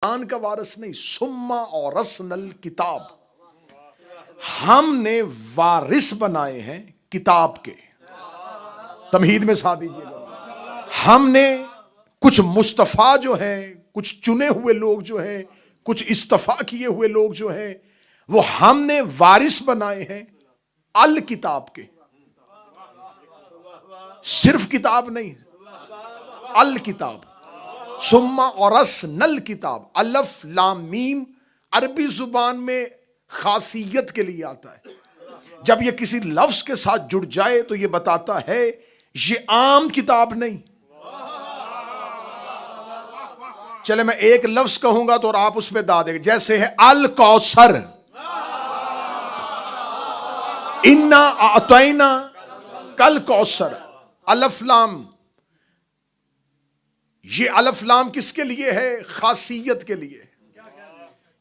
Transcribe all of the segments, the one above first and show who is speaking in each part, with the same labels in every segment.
Speaker 1: कुरान का वारिस नहीं, सुम्मा और रसनल किताब, हमने वारिस बनाए हैं किताब के। तमहीद में साथ दीजिएगा, हमने कुछ मुस्तफा जो हैं, कुछ चुने हुए लोग जो हैं, कुछ इस्तफा किए हुए लोग जो हैं, वो हमने वारिस बनाए हैं अल किताब के। सिर्फ किताब नहीं, अल किताब, सुम्मा और रसनल किताब। अलफ लाम मीम अरबी जुबान में खासियत के लिए आता है। जब यह किसी लफ्ज के साथ जुड़ जाए तो यह बताता है ये आम किताब नहीं। चले मैं एक लफ्ज कहूंगा तो और आप उसमें दा देंगे, जैसे है अल कौसर, इन्ना आतैना कल कौसर। अलफ लाम, ये अलफ लाम किसके लिए है? खासियत के लिए,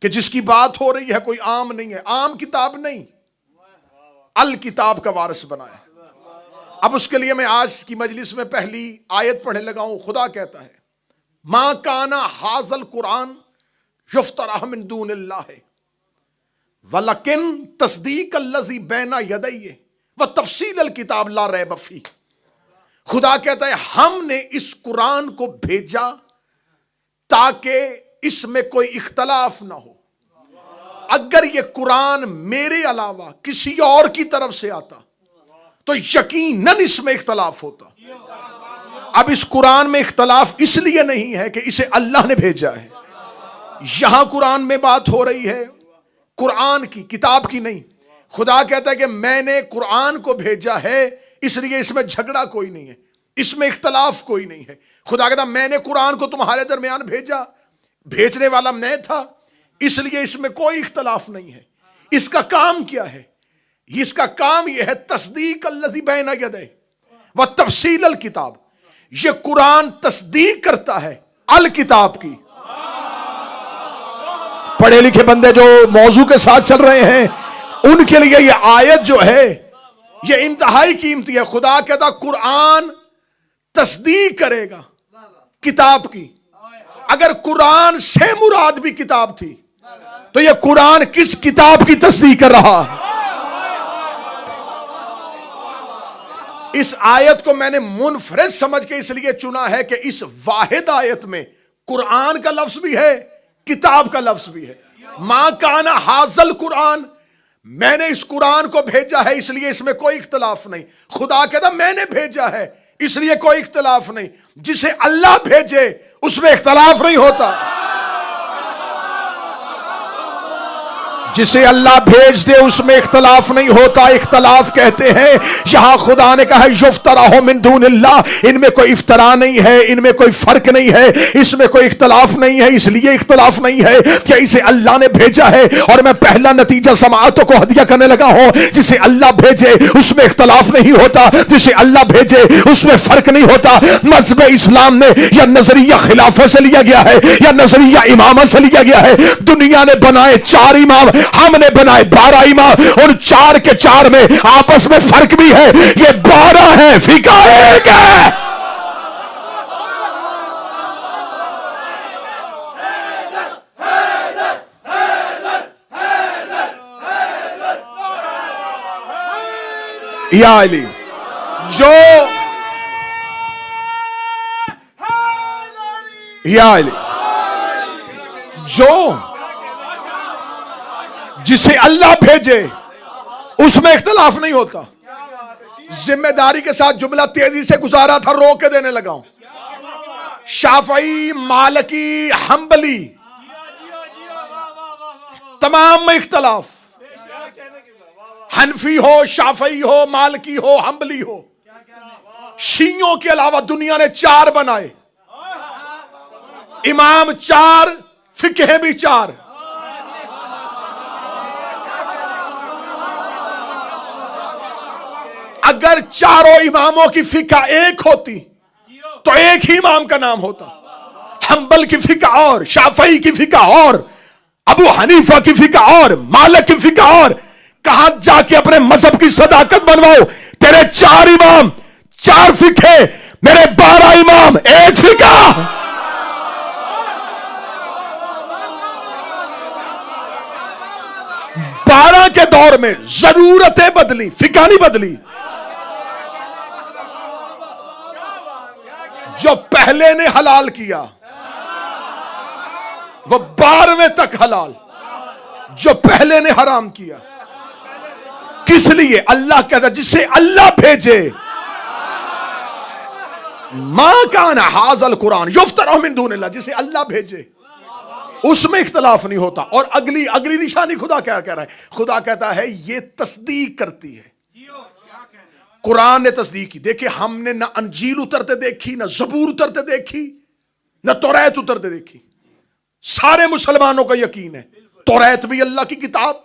Speaker 1: कि जिसकी बात हो रही है कोई आम नहीं है, आम किताब नहीं, अल किताब का वारिस बनाया। अब उसके लिए मैं आज की मजलिस में पहली आयत पढ़ने लगा हूं। खुदा कहता है मा काना हाजल कुरान युफ्तरा मिन दूनिल्लाह वलकिन तस्दीक अल्लज़ी बैना यदैहि व तफसील अल किताब ला रैब फीह। खुदा कहता है हमने इस कुरान को भेजा ताकि इसमें कोई इख्तलाफ ना हो। अगर यह कुरान मेरे अलावा किसी और की तरफ से आता तो यकीनन इसमें इख्तलाफ होता। अब इस कुरान में इख्तलाफ इसलिए नहीं है कि इसे अल्लाह ने भेजा है। यहां कुरान में बात हो रही है कुरान की, किताब की नहीं। खुदा कहता है कि मैंने कुरान को भेजा है, इसलिए इसमें झगड़ा कोई नहीं है, इसमें इख्तलाफ कोई नहीं है। खुदा कहता मैंने कुरान को तुम्हारे दरमियान भेजा, भेजने वाला मैं था, इसलिए इसमें कोई इख्तलाफ नहीं है। इसका काम क्या है? इसका काम यह है तस्दीक अल्लज़ी बैना यदैहि व तफसील अल किताब। यह कुरान तस्दीक करता है अल किताब की। पढ़े लिखे बंदे जो मौजू के साथ चल रहे हैं उनके लिए यह आयत जो है यह इंतहाई कीमती है। खुदा कहता कुरान तस्दीक करेगा किताब की। अगर कुरान से मुराद भी किताब थी तो यह कुरान किस किताब की तस्दीक कर रहा है? इस आयत को मैंने मुनफरिद समझ के इसलिए चुना है कि इस वाहिद आयत में कुरान का लफ्ज भी है, किताब का लफ्ज भी है। मा काना हाजल कुरान, मैंने इस कुरान को भेजा है इसलिए इसमें कोई इख्तलाफ नहीं। खुदा कहता मैंने भेजा है इसलिए कोई इख्तलाफ नहीं। जिसे अल्लाह भेजे उसमें इख्तलाफ नहीं होता। जिसे अल्लाह भेज दे उसमें इख्तलाफ नहीं होता। इख्तलाफ कहते हैं यहां खुदा ने कहा युफ्तरा मिन दूनिल्लाह, इनमें कोई इफ्तरा नहीं है, इनमें कोई फर्क नहीं है, इसमें कोई इख्तलाफ नहीं है। इसलिए इख्तलाफ नहीं है कि इसे अल्लाह ने भेजा है। और मैं पहला नतीजा समाअतों को हदिया करने लगा हूं, जिसे अल्लाह भेजे उसमें इख्तलाफ नहीं होता, जिसे अल्लाह भेजे उसमें फर्क नहीं होता। मज़हब इस्लाम ने या नजरिया खिलाफत से लिया गया है या नजरिया इमामत से लिया गया है। दुनिया ने बनाए 4 इमाम, हमने बनाए 12 इमाम। और 4 के 4 में आपस में फर्क भी है। ये 12 है, फिका एक है। या अली जो या अली जो जिसे अल्लाह भेजे उसमें इख्तलाफ नहीं होता। जिम्मेदारी के साथ जुमला तेजी से गुजारा था, रोक के देने लगा हूं। शाफई, मालिकी, हंबली, तमाम में इख्तलाफ। हनफी हो, शाफई हो, मालिकी हो, हंबली हो। शियों के अलावा दुनिया ने 4 बनाए, इमाम 4, फिक्ह भी 4। अगर चारों इमामों की फिका एक होती तो एक ही इमाम का नाम होता। हंबल की फिका और, शाफई की फिका और, अबू हनीफा की फिका और, मालिक की फिका और। कहां जाके अपने मजहब की सदाकत बनवाओ? तेरे 4 इमाम, 4 फिके, मेरे 12 इमाम, 1 फिका। 12 के दौर में जरूरतें बदली, फिका नहीं बदली। जो पहले ने हलाल किया वो 12वें तक हलाल, जो पहले ने हराम किया। किस लिए? अल्लाह कहता जिसे अल्लाह भेजे। मां कान हाजल कुरान युफ्तरा मिन दूनिल्लाह, जिसे अल्लाह भेजे उसमें इख्तलाफ नहीं होता। और अगली निशानी खुदा क्या कह रहा है? खुदा कहता है ये तस्दीक करती है। कुरान ने तस्दीक की। देखिए हमने ना अंजील उतरते देखी, ना जबूर उतरते देखी, ना तौरात उतरते देखी। सारे मुसलमानों का यकीन है तौरात भी अल्लाह की किताब,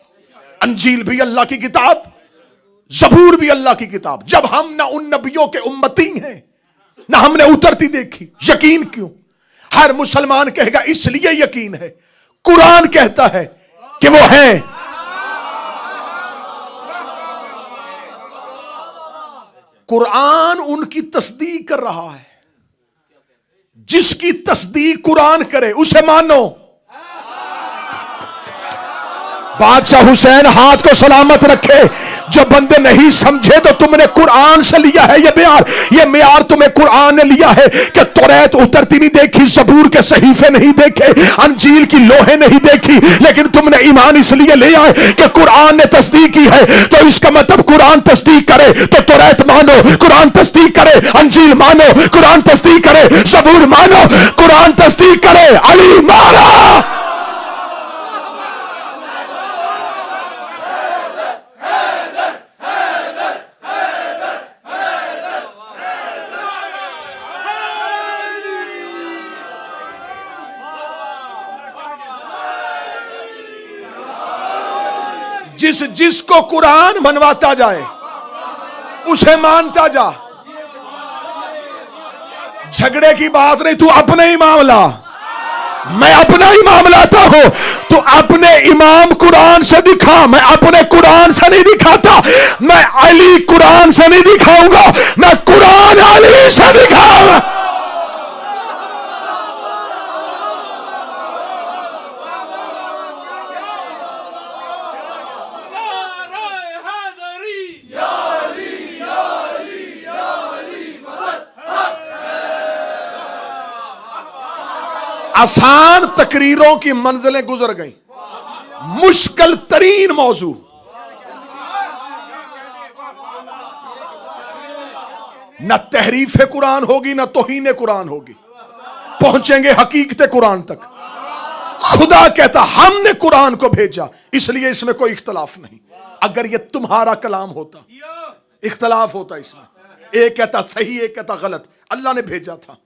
Speaker 1: अंजील भी अल्लाह की किताब, जबूर भी अल्लाह की किताब। जब हम ना उन नबियों के उम्मती हैं ना हमने उतरती देखी, यकीन क्यों? हर मुसलमान कहेगा इसलिए यकीन है, कुरान कहता है कि वो है। कुरान उनकी तस्दीक कर रहा है। जिसकी तस्दीक कुरान करे उसे मानो। बादशाह हुसैन हाथ को सलामत रखे। जो बंदे नहीं समझे तो तुमने कुरान से लिया है ये मियार तुम्हें कुरान ने लिया है कि तौरात उतरती नहीं देखी, जबूर के सहीफे नहीं देखे, अंजील की लोहे नहीं देखी, लेकिन तुमने ईमान इसलिए ले आए कि कुरान ने तस्दीक की है। तो इसका मतलब कुरान तस्दीक करे तो तौरात मानो, कुरान तस्दीक करे अंजील मानो, कुरान तस्दीक करे जबूर मानो, कुरान तस्दीक करे अली मारा। जिसको कुरान मनवाता जाए उसे मानता जा। झगड़े की बात नहीं, तू अपने ही मामला, मैं अपना ही मामलाता हूं। तू अपने इमाम कुरान से दिखा, मैं अपने कुरान से नहीं दिखाता। मैं अली कुरान से नहीं दिखाऊंगा, मैं कुरान अली से दिखाऊंगा। आसान तकरीरों की मंजिलें गुजर गई, मुश्किल तरीन मौजू न तहरीफ कुरान होगी न तौहीन कुरान होगी, पहुंचेंगे हकीकत कुरान तक। खुदा कहता हमने कुरान को भेजा इसलिए इसमें कोई इख्तलाफ नहीं। अगर यह तुम्हारा कलाम होता इख्तलाफ होता इसमें, एक कहता सही एक कहता गलत। अल्लाह ने भेजा था,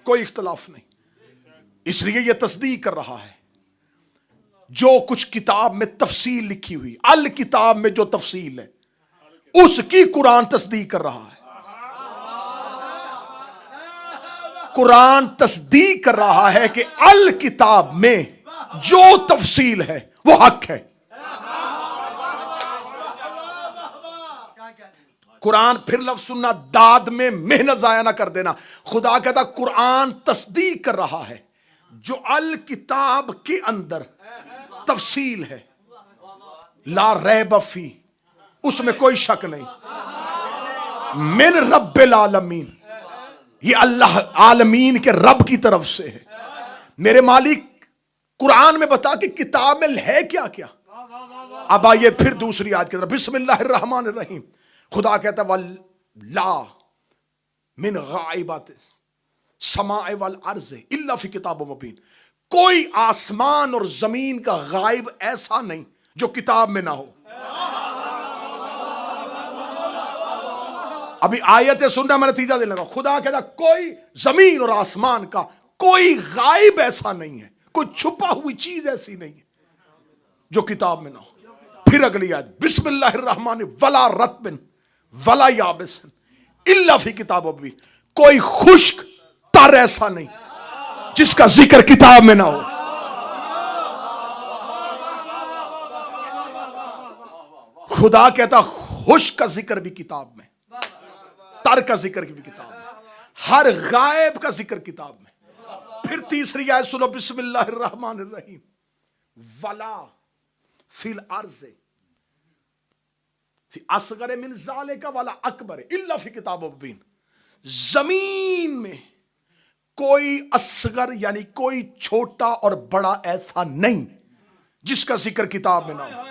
Speaker 1: कोई इख्तलाफ नहीं। इसलिए यह तस्दीक कर रहा है जो कुछ किताब में तफसील लिखी हुई, अल किताब में जो तफसील है उसकी कुरान तस्दीक कर रहा है। कुरान तस्दीक कर रहा है कि अल किताब में जो तफसील है वो हक है। कुरान, फिर लफ्ज सुनना, दाद में मेहनत जाया ना कर देना। खुदा कहता कुरान तस्दीक कर रहा है जो अल किताब के अंदर तफसील है, ला रैब फी, उसमें कोई शक नहीं। मिन रब्बिल आलमीन, ये अल्लाह आलमीन के रब की तरफ से है। मेरे मालिक कुरान में बता कि किताब में है क्या क्या। अब आइए फिर दूसरी आयत की तरफ, बिस्मिल्लाहिर्रहमानिर्रहीम। खुदा कहता वल्ला मिन गाइबात समाए वल अर्ज़े इल्ला फी किताब मुबीन। कोई आसमान और जमीन का गायब ऐसा नहीं जो किताब में ना हो। अभी आयतें सुनना मैं नतीजा देने लगा। खुदा कहता कोई जमीन और आसमान का कोई गायब ऐसा नहीं है, कोई छुपा हुई चीज ऐसी नहीं है जो किताब में ना हो। फिर अगली आयत, बिस्मिल्लाहिर्रहमान वला रत्बिन वला याबिसिन इल्ला फी किताब मुबीन। कोई खुश्क तर ऐसा नहीं जिसका जिक्र किताब में ना हो। खुदा कहता खुश्क का जिक्र भी किताब में, तर का जिक्र भी किताब में, हर गायब का जिक्र किताब में। फिर तीसरी आयत सुनो, बिस्मिल्लाहिर्रहमानिर्रहीम वला फिल अर्ज़ फी असगर मिन ज़ालिका वाला अकबर इल्ला फी किताब मुबीन। जमीन में कोई असगर यानी कोई छोटा और बड़ा ऐसा नहीं जिसका जिक्र किताब में ना हो।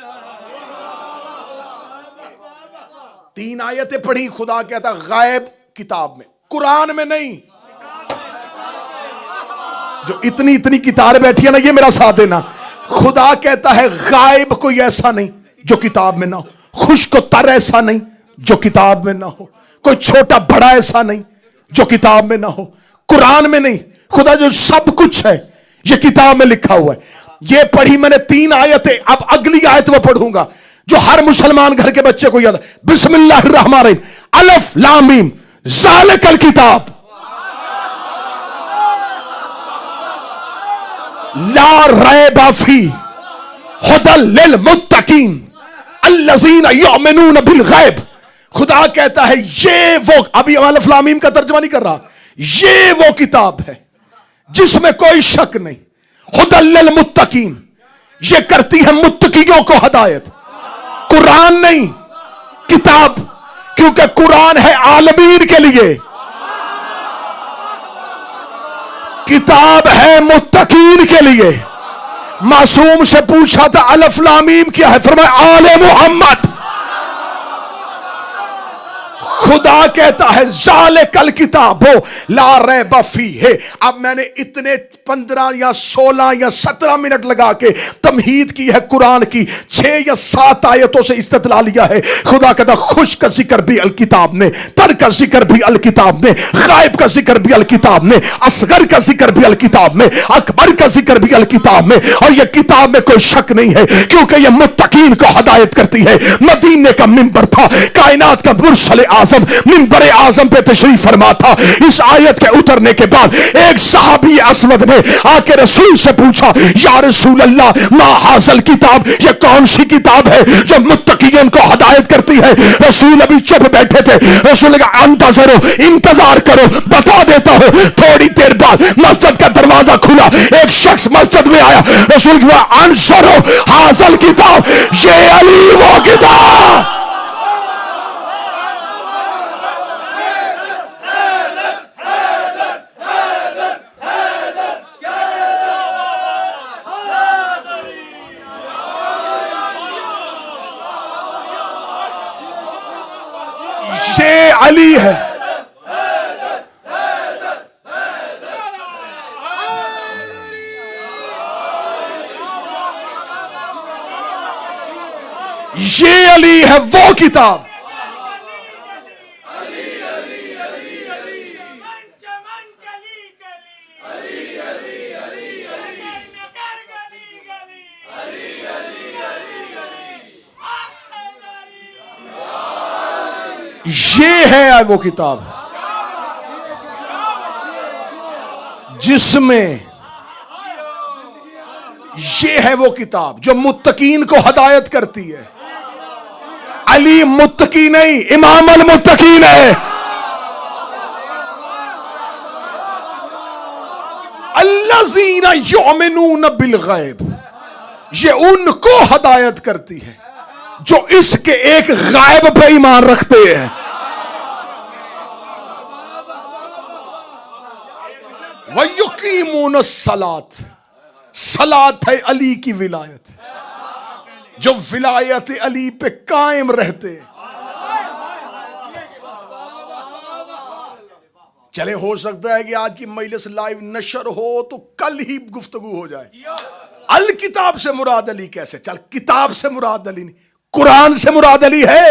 Speaker 1: 3 आयतें पढ़ी, खुदा कहता गायब किताब में, कुरान में नहीं। जो इतनी इतनी किताबें बैठी है ना, ये मेरा साथ देना। खुदा कहता है गायब कोई ऐसा नहीं जो किताब में ना हो, खुश्क तर ऐसा नहीं जो किताब में ना हो, कोई छोटा बड़ा ऐसा नहीं जो किताब में ना हो, कुरान में नहीं। खुदा जो सब कुछ है ये किताब में लिखा हुआ है। ये पढ़ी मैंने 3 आयतें, अब अगली आयत में पढ़ूंगा जो हर मुसलमान घर के बच्चे को याद है। बिस्मिल्लाहिर्रहमानिर्रहीम, अलिफ लाम मीम ज़ालिकल किताब ला रैब फी हुदल लिल मुत्तकीन अल्लज़ीना युमिनून बिल गैब। खुदा कहता है ये वो, अभी अलिफ लाम मीम का तर्जुमा नहीं कर रहा, ये वो किताब है जिसमें कोई शक नहीं। हुदल लिल मुत्तकीन, ये करती है मुत्तकियों को हदायत। कुरान नहीं, किताब, क्योंकि कुरान है आलमीन के लिए, किताब है मुत्तकीन के लिए। मासूम से पूछा था अलिफ लाम मीम क्या है, फरमाया आले मोहम्मद। खुदा कहता है ज़ालिकल किताबो ला रैब फीह। अब मैंने इतने 15 या 16 या 17 मिनट लगा के तमहीद की है कुरान की, 6 या 7 आयतों से इस्तेदलाल लिया है। खुदा कहता खुश का जिक्र भी अल किताब में, तर का जिक्र भी अल किताब में, गायब का जिक्र भी अल किताब में, असगर का जिक्र भी अल किताब में, अकबर का जिक्र भी अल किताब में। और यह किताब में कोई शक नहीं है क्योंकि यह मुत्तकीन को हदायत करती है। मदीने का मिंबर था, कायनात का मुरसल आज़म मिंबर आज़म पे तशरीफ फरमा था। इस आयत के उतरने के बाद एक सहाबी अस्वद ने आके रसूल से पूछा, या रसूल अल्लाह मा हाज़ल किताब, ये कौन सी किताब है जो मुत्तकीन को हदायत करती है। रसूल अभी चुप बैठे थे। रसूल ने कहा अंतज़रो, इंतजार करो, बता देता हूं। थोड़ी देर बाद मस्जिद का दरवाजा खुला, एक शख्स मस्जिद में आया। रसूल ने कहा अंसरो हाज़ल किताब, ये अली वो किताब। ये अली है। ये अली है वो किताब। ये है वो किताब जिसमें, ये है वो किताब जो मुत्तकीन को हदायत करती है। अली मुत्तकी नहीं, इमाम अल मुत्तकीन है। अल्लज़ीना युमिनून बिल गैब, ये उनको हदायत करती है जो इसके एक गायब पे ईमान रखते हैं। वयुकीमून सलात, सलात है अली की विलायत, जो विलायत अली पे कायम रहते हैं। चले हो सकता है कि आज की मजलिस लाइव नशर हो तो कल ही गुफ्तगू हो जाए। अल किताब से मुराद अली कैसे? चल किताब से मुराद अली नहीं, कुरान से मुराद अली है।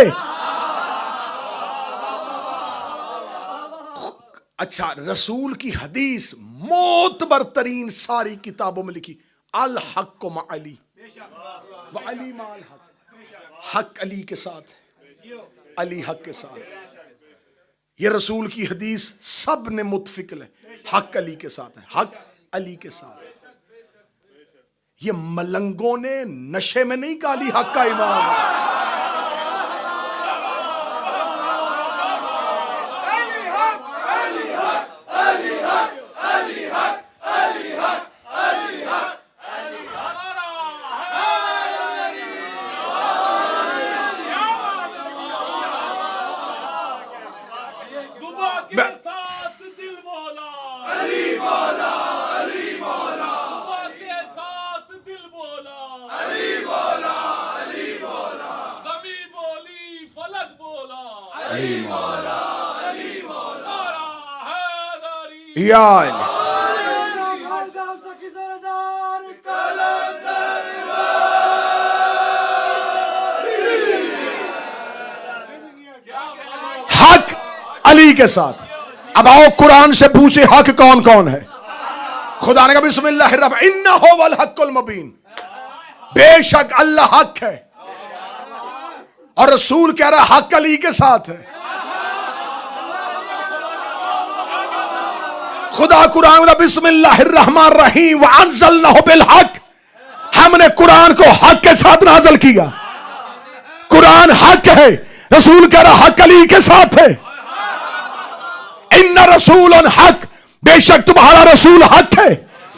Speaker 1: अच्छा, रसूल की हदीस मोतबर तरीन सारी किताबों में लिखी, अल हक मा अली व अली माल हक, हक अली के साथ, अली हक के साथ। ये रसूल की हदीस सब ने मुत्फिक है, हक अली के साथ है, हक अली के साथ। ये मलंगों ने नशे में नहीं कहा अली हक का इमाम है। या हक अली के साथ। अब आओ कुरान से पूछे हक कौन कौन है। खुदा ने कहा बिस्मिल्लाहिर्रहमानिर्रहीम इन्नहु वल हक्कुल मुबीन, बेशक अल्लाह हक है। और रसूल कह रहा हक अली के साथ है। खुदा कुरान में बिस्मिल्लाहिर्रहमानिर्रहीम व अंज़लनाहु बिल हक, हमने कुरान को हक के साथ नाज़िल किया। कुरान हक है, रसूल कह रहा हक अली के साथ है। इन्ना रसूलन हक, बेशक तुम्हारा रसूल हक है।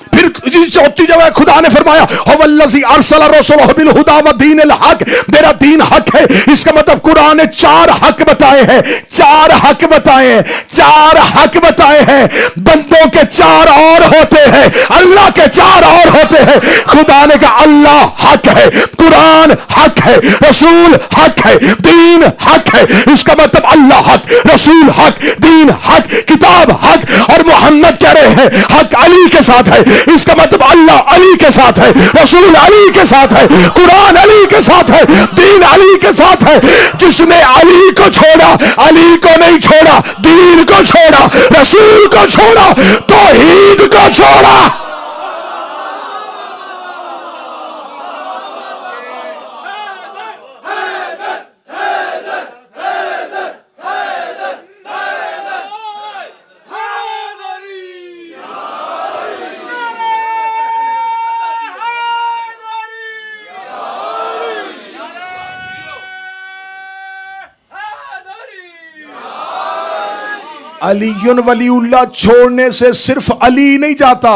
Speaker 1: फिर चौथी जगह खुदा ने फरमाया हुवल्लज़ी अरसला रसूलहु बिल हुदा व दीनिल हक, मेरा दीन हक है। इसका मतलब कुरान ने चार हक बताए हैं, चार हक बताए हैं, चार हक बताए हैं। बंदों के चार और होते हैं, अल्लाह के चार और होते हैं। खुदा ने कहा अल्लाह हक है, कुरान हक है, रसूल हक है, दीन हक है। इसका मतलब अल्लाह हक, रसूल हक, दीन हक, किताब हक। और मोहम्मद कह रहे हैं हक अली के साथ है। इसका मतलब अल्लाह अली के साथ है, रसूल अली के साथ है, कुरान अली के साथ है, दीन अली के साथ है। जिसने अली को छोड़ा, अली को नहीं छोड़ा, दीन को छोड़ा, रसूल को छोड़ा, तौहीद को छोड़ा। अलीयुन वलीउल्लाह छोड़ने से सिर्फ अली नहीं जाता।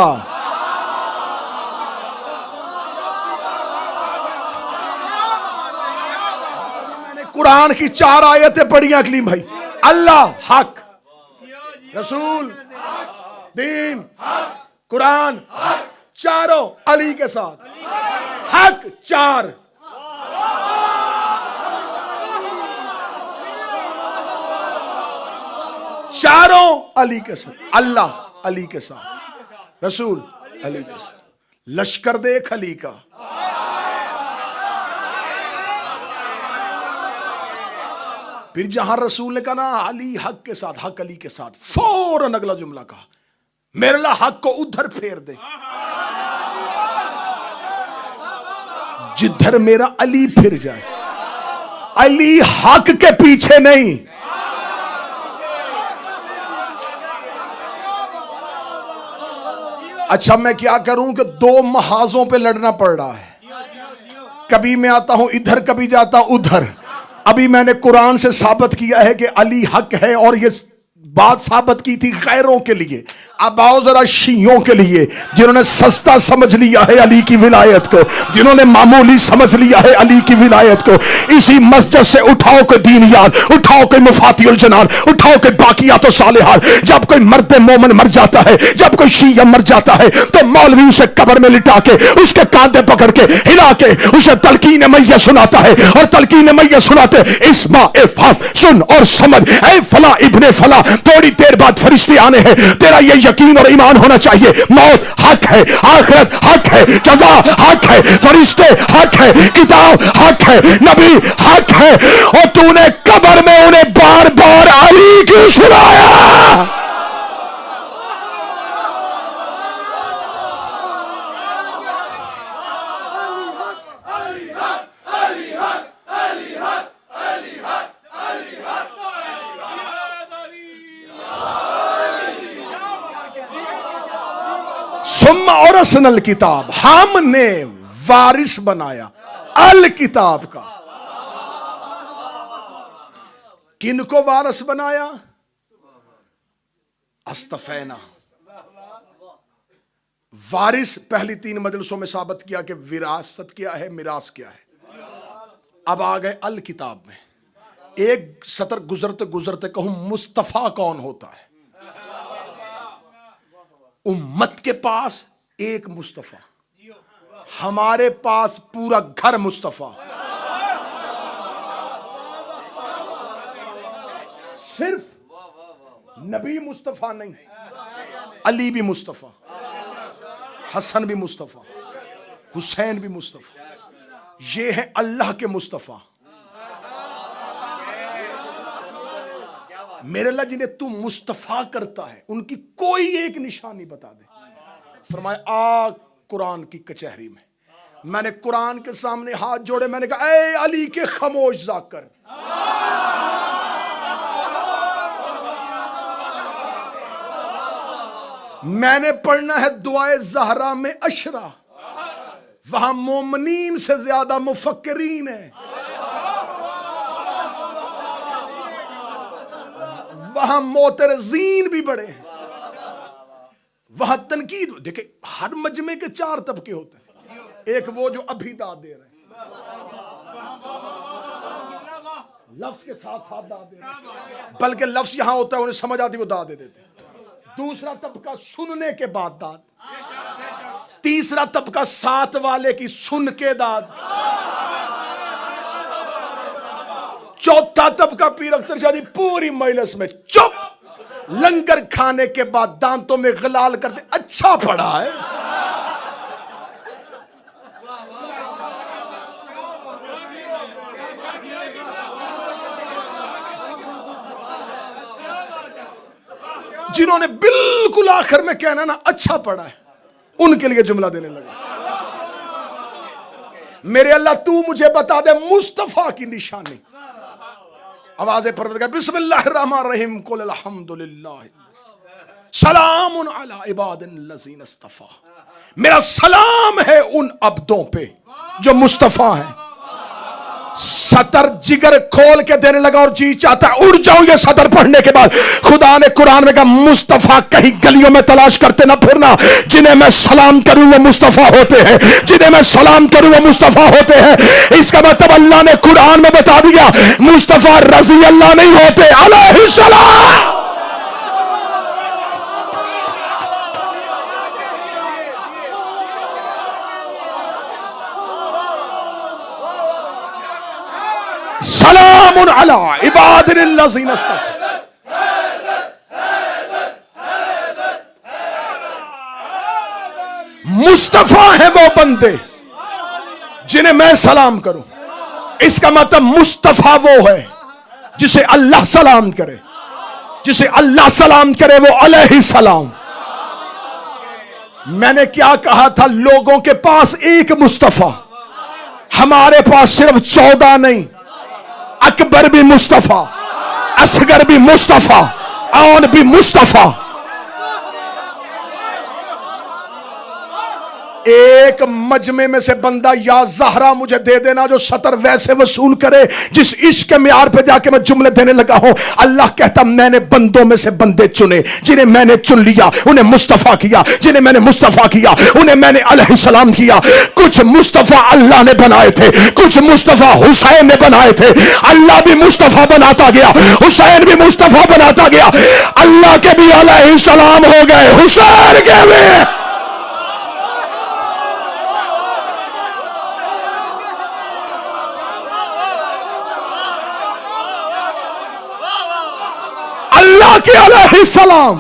Speaker 1: मैंने कुरान की चार आयतें पढ़ी अकलीम भाई। अल्लाह हक, रसूल दीन कुरान चारों अली के साथ। हक चार, चारों अली के साथ। अल्लाह अली के साथ, रसूल अली के साथ, लश्कर देख अली का। फिर जहां रसूल ने कहा ना अली हक के साथ, हक अली के साथ, फौरन अगला जुमला कहा मेरे ला हक को उधर फेर दे, जिधर मेरा अली फिर जाए। अली हक के पीछे नहीं। अच्छा मैं क्या करूं कि दो महाजों पे लड़ना पड़ रहा है। कभी मैं आता हूं इधर, कभी जाता हूं उधर। अभी मैंने कुरान से साबित किया है कि अली हक है, और ये बात साबित की थी गैरों के लिए। अब आओ जरा शियों के लिए, जिन्होंने सस्ता समझ लिया है अली की विलायत को, जिन्होंने मामूली समझ लिया है अली की विलायत को। इसी मस्जिद से उठाओ के दीन यार, उठाओ के मुफातियुल जनान, उठाओ के बाकियात सालिहात। जब कोई मर्द मोमन मर जाता है, जब कोई शिया मर जाता है, तो मौलवी उसे कब्र में लिटा के उसके कांधे पकड़ के हिला के उसे तलकीन मैया सुनाता है। और तलकीन मैया सुनाते इस्मा ए फाम, सुन और समझ ए फला इब्ने फला, थोड़ी देर बाद फरिश्ते आने हैं। तेरा ये यकीन और ईमान होना चाहिए मौत हक है, आखिरत हक है, जज़ा हक है, फरिश्ते हक है, किताब हक है, नबी हक है। और तूने कब्र में उन्हें बार बार अली क्यों सुनाया? सुम्मा और असनल किताब, हमने वारिस बनाया अल किताब का। किनको वारिस बनाया? अस्तफैना। वारिस पहली 3 मजलिसों में साबित किया कि विरासत क्या है, मिरास क्या है। अब आ गए अल किताब में। एक सतर गुजरते गुजरते कहूं मुस्तफा कौन होता है। उम्मत के पास एक मुस्तफा, हमारे पास पूरा घर मुस्तफा। सिर्फ नबी मुस्तफा नहीं, अली भी मुस्तफा, हसन भी मुस्तफा, हुसैन भी मुस्तफा। ये है अल्लाह के मुस्तफा। मेरे अल्लाह जिन्हें तू मुस्तफा करता है उनकी कोई एक निशानी बता दे। फरमाया आ कुरान की कचहरी में। मैंने कुरान के सामने हाथ जोड़े, मैंने कहा ए अली के खामोश जाकर, मैंने पढ़ना है दुआए ज़हरा में अशरा, वहां मोमिनीन से ज्यादा मुफक्किरीन है, वहां मोतरजीन भी बड़े हैं, वहां तनकीद। देखे हर मजमे के 4 तबके होते हैं। एक वो जो अभी दाद दे रहे हैं, लफ्ज के साथ साथ दाद दे रहे हैं, बल्कि लफ्ज यहां होता है उन्हें समझ आती वो दाद दे देते हैं। दूसरा तबका सुनने के बाद दाद, तीसरा तबका साथ वाले की सुन के दाद, चौथा तबका पीर अख्तर शाह जी पूरी मजलिस में चुप, लंगर खाने के बाद दांतों में गलाल करते अच्छा पड़ा है। जिन्होंने बिल्कुल आखिर में कहना ना अच्छा पड़ा है, उनके लिए जुमला देने लगे। मेरे अल्लाह तू मुझे बता दे मुस्तफा की निशानी। आवाज़ें परवरदिगार बिस्मिल्लाहिर्रहमानिर्रहीम कुल अल्हम्दुलिल्लाह सलामुन अला इबादिल्लज़ीना इस्तफ़ा। मेरा सलाम है उन अब्दों पे जो मुस्तफा हैं। सतर जिगर खोल के देने लगा और जी चाहता है उड़ जाऊं ये सतर पढ़ने के बाद। खुदा ने कुरान में कहा मुस्तफा कहीं गलियों में तलाश करते ना फिरना, जिन्हें मैं सलाम करूं वो मुस्तफा होते हैं, जिन्हें मैं सलाम करूं वो मुस्तफा होते हैं। इसका मतलब अल्लाह ने कुरान में बता दिया मुस्तफा रजी अल्लाह नहीं होते, अलैहिस्सलाम। सलामुन अला इबादिल्लज़ीना इस्तफ़ा। मुस्तफा है वो बंदे जिन्हें मैं सलाम करूं। इसका मतलब मुस्तफा वो है जिसे अल्लाह सलाम करे, जिसे अल्लाह सलाम करे वो अलैहिस्सलाम। मैंने क्या कहा था, लोगों के पास एक मुस्तफा, हमारे पास सिर्फ 14 नहीं, अकबर भी मुस्तफा, असगर भी मुस्तफा, आन भी मुस्तफा। एक मजमे में से बंदा या ज़हरा मुझे दे देना जो सतर वैसे वसूल करे जिस इश्क के मियार पे जाके मैं जुमले देने लगा हूं। अल्लाह कहता मैंने बंदों में से बंदे चुने, जिन्हें मैंने चुन लिया उन्हें मुस्तफा किया, जिन्हें मैंने मुस्तफा किया उन्हें मैंने अलैहिस्सलाम किया। कुछ मुस्तफा अल्लाह ने बनाए थे, कुछ मुस्तफा हुसैन ने बनाए थे। अल्लाह भी मुस्तफा बनाता गया, हुसैन भी मुस्तफा बनाता गया। अल्लाह के भी अलैहिस्सलाम हो गए, हुसैन के भी। अल्लाह के अलैहिस्सलाम।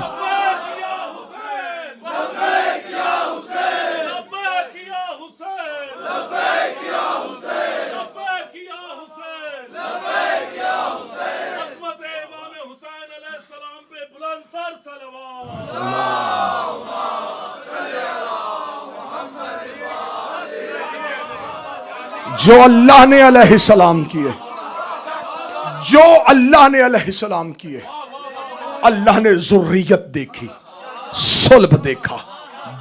Speaker 1: जो अल्लाह ने अलैहिस्सलाम किए, जो अल्लाह ने अलैहिस्सलाम किए। अल्लाह ने ज़ुर्रियत देखी, सुल्ब देखा,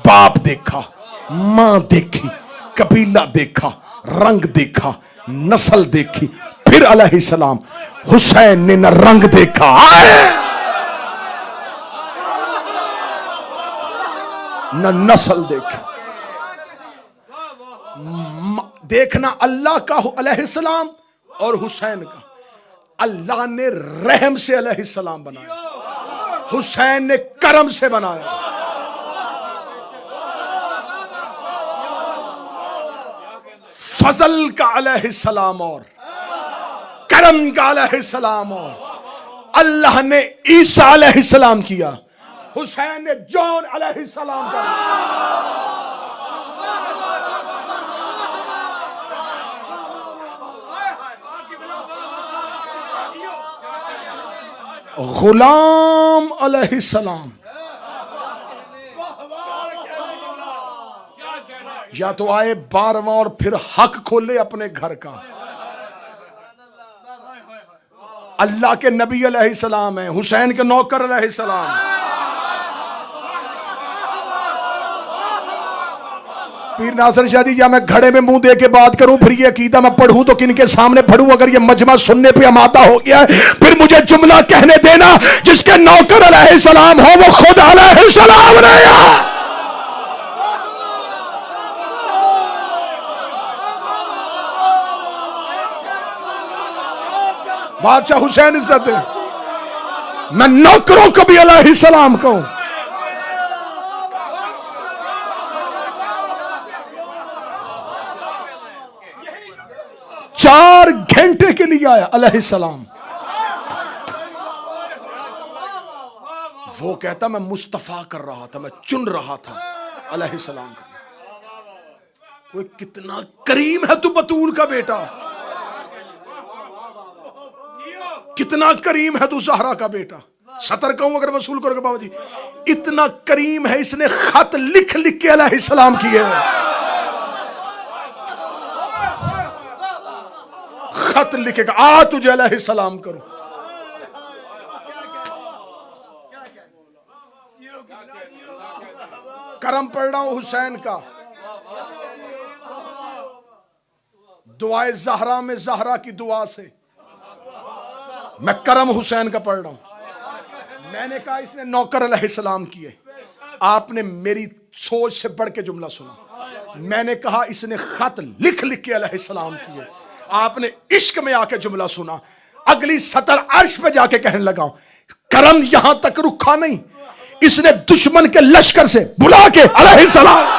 Speaker 1: बाप देखा, मां देखी, कबीला देखा, रंग देखा, नस्ल देखी। फिर अलैहिस्सलाम हुसैन ने न रंग देखा न नस्ल देखी। देखना अल्लाह का अलैहिस्सलाम और हुसैन का। अल्लाह ने रहम से अलैहिस्सलाम बनाया, हुसैन ने करम से बनाया। फजल का अलैहिस्सलाम और करम का अलैहिस्सलाम और अल्लाह ने ईसा अलैहिस्सलाम किया, हुसैन ने जॉन अलैहिस्सलाम का। गुलाम अलैहिस्सलाम या तो आए 12वां और फिर हक खोले अपने घर का। अल्लाह के नबी अलैहिस्सलाम है, हुसैन के नौकर अलैहिस्सलाम। पीर नासिर शाह जी, या मैं घड़े में मुंह दे के बात करूं, फिर ये अकीदा मैं पढ़ूं तो किन के सामने पढ़ूं? अगर ये मजमा सुनने पे आमादा हो गया है, फिर मुझे जुमला कहने देना, जिसके नौकर अलैहिस्सलाम हो वो खुद अलैहिस्सलाम नहीं है। बादशाह हुसैन इज्जत है, मैं नौकरों को भी अलैहिस्सलाम कहूं। 4 घंटे के लिए आया अलैहिस्सलाम। वो कहता मैं मुस्तफा कर रहा था, मैं चुन रहा था अलैहिस्सलाम का। वो कितना करीम है तू बतूल का बेटा, कितना करीम है तू ज़हरा का बेटा। सतर कहूं अगर वसूल करोगे बाबा जी, इतना करीम है, इसने खत लिख लिख के अलैहिस्सलाम किए, खत लिखेगा आ तुझे अलैहिस्सलाम करूं। करम पढ़ रहा हूं हुसैन का, दुआए ज़हरा में ज़हरा की दुआ से मैं करम हुसैन का पढ़ रहा हूं। मैंने कहा इसने नौकर अलैहिस्सलाम किए, आपने मेरी सोच से बढ़ के जुमला सुना। मैंने कहा इसने खत लिख लिख के अलैहिस्सलाम किए, आपने इश्क में आके जुमला सुना। अगली सतर अर्श पे जाके कहने लगा करम यहां तक रुका नहीं, इसने दुश्मन के लश्कर से बुला के अलैहिस्सलाम।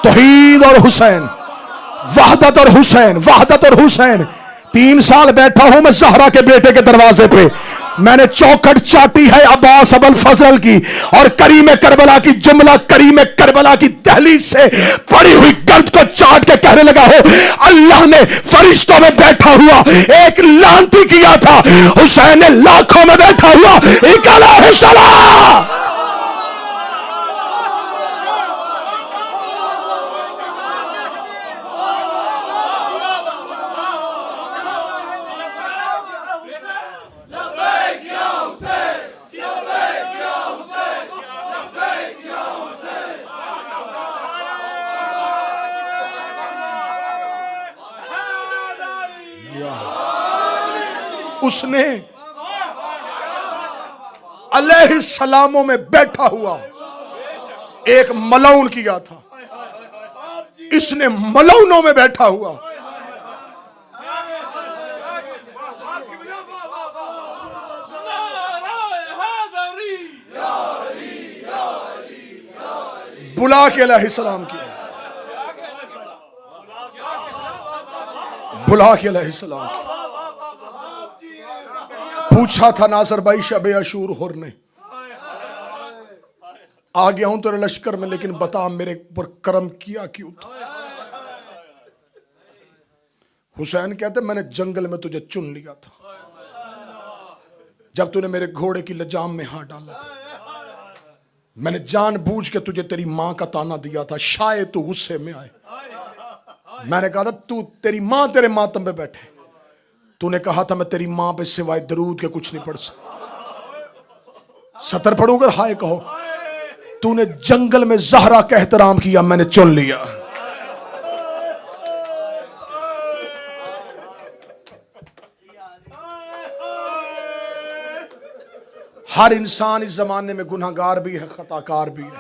Speaker 1: तौहीद और हुसैन, वहदत और हुसैन, वहदत और हुसैन। 3 साल बैठा हूं मैं ज़हरा के बेटे के दरवाजे पे, मैंने चौखट चाटी है अब्बास अबुल फजल की और करीम करबला की। जुमला करीम करबला की दहलीज से पड़ी हुई गर्द को चाट के कहने लगा हो अल्लाह ने फरिश्तों में बैठा हुआ एक लांती किया था, हुसैन ने लाखों में बैठा हुआ एक अलैहिस्सलाम। उसने अलैहिस्सलामों में बैठा हुआ एक मलऊन किया था, इसने मलऊनों में बैठा हुआ बुला के अलैहिस्सलाम किया, बुला के अलैहिस्सलाम किया। पूछा था नासर भाई शबे अशूर हुर ने, आ गया हूं तेरे लश्कर में, लेकिन बता मेरे पर करम किया क्यों था? हुसैन कहते मैंने जंगल में तुझे चुन लिया था, जब तूने मेरे घोड़े की लजाम में हाथ डाला था, मैंने जानबूझ के तुझे तेरी मां का ताना दिया था, शायद तू गुस्से में आए। मैंने कहा था तू तेरी मां तेरे मातम पे बैठे, तूने कहा था मैं तेरी मां पे सिवाय दरूद के कुछ नहीं पढ़ सकता। सतर पढ़ूंगा हाय कहो। तूने जंगल में ज़हरा का एहतराम किया, मैंने चुन लिया। हर इंसान इस जमाने में गुनहगार भी है, खताकार भी है।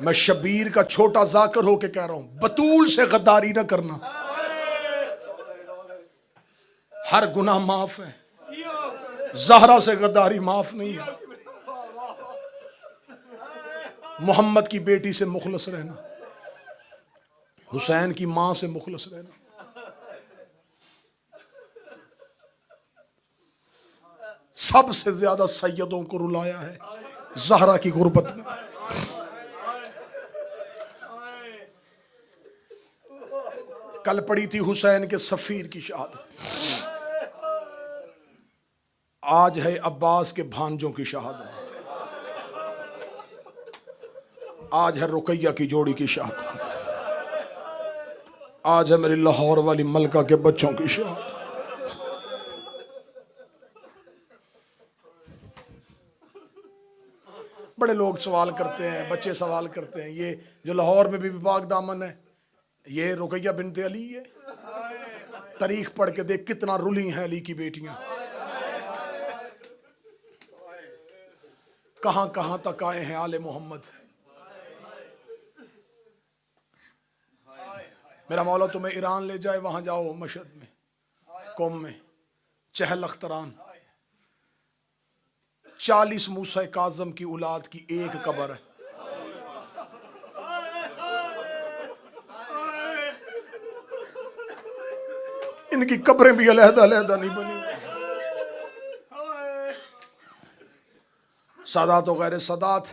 Speaker 1: मैं शबीर का छोटा जाकर होके कह रहा हूं बतूल से गद्दारी ना करना। हर गुनाह माफ है, ज़हरा से गद्दारी माफ नहीं है। मोहम्मद की बेटी से मुखलस रहना, हुसैन की मां से मुखलस रहना। सबसे ज्यादा सैयदों को रुलाया है ज़हरा की गुर्बत में। कल पड़ी थी हुसैन के सफीर की शहादत, आज है अब्बास के भांजों की शहादत, आज है रुकैया की जोड़ी की शहादत, आज है मेरी लाहौर वाली मलका के बच्चों की शहादत। बड़े लोग सवाल करते हैं, बच्चे सवाल करते हैं, ये जो लाहौर में भी पाक दामन है, ये रुकैया बिनते अली है? तारीख पढ़ के देख कितना रुली हैं अली की बेटियां, कहां कहां तक आए हैं आले मोहम्मद। मेरा मौला तुम्हें ईरान ले जाए, वहां जाओ मशहद में, कौम में, चहल अख्तरान, 40 मूसा काज़म की औलाद की एक कब्र है। इनकी कब्रें भी अलहदा अलहदा नहीं बनी। सादात और गैर सादात,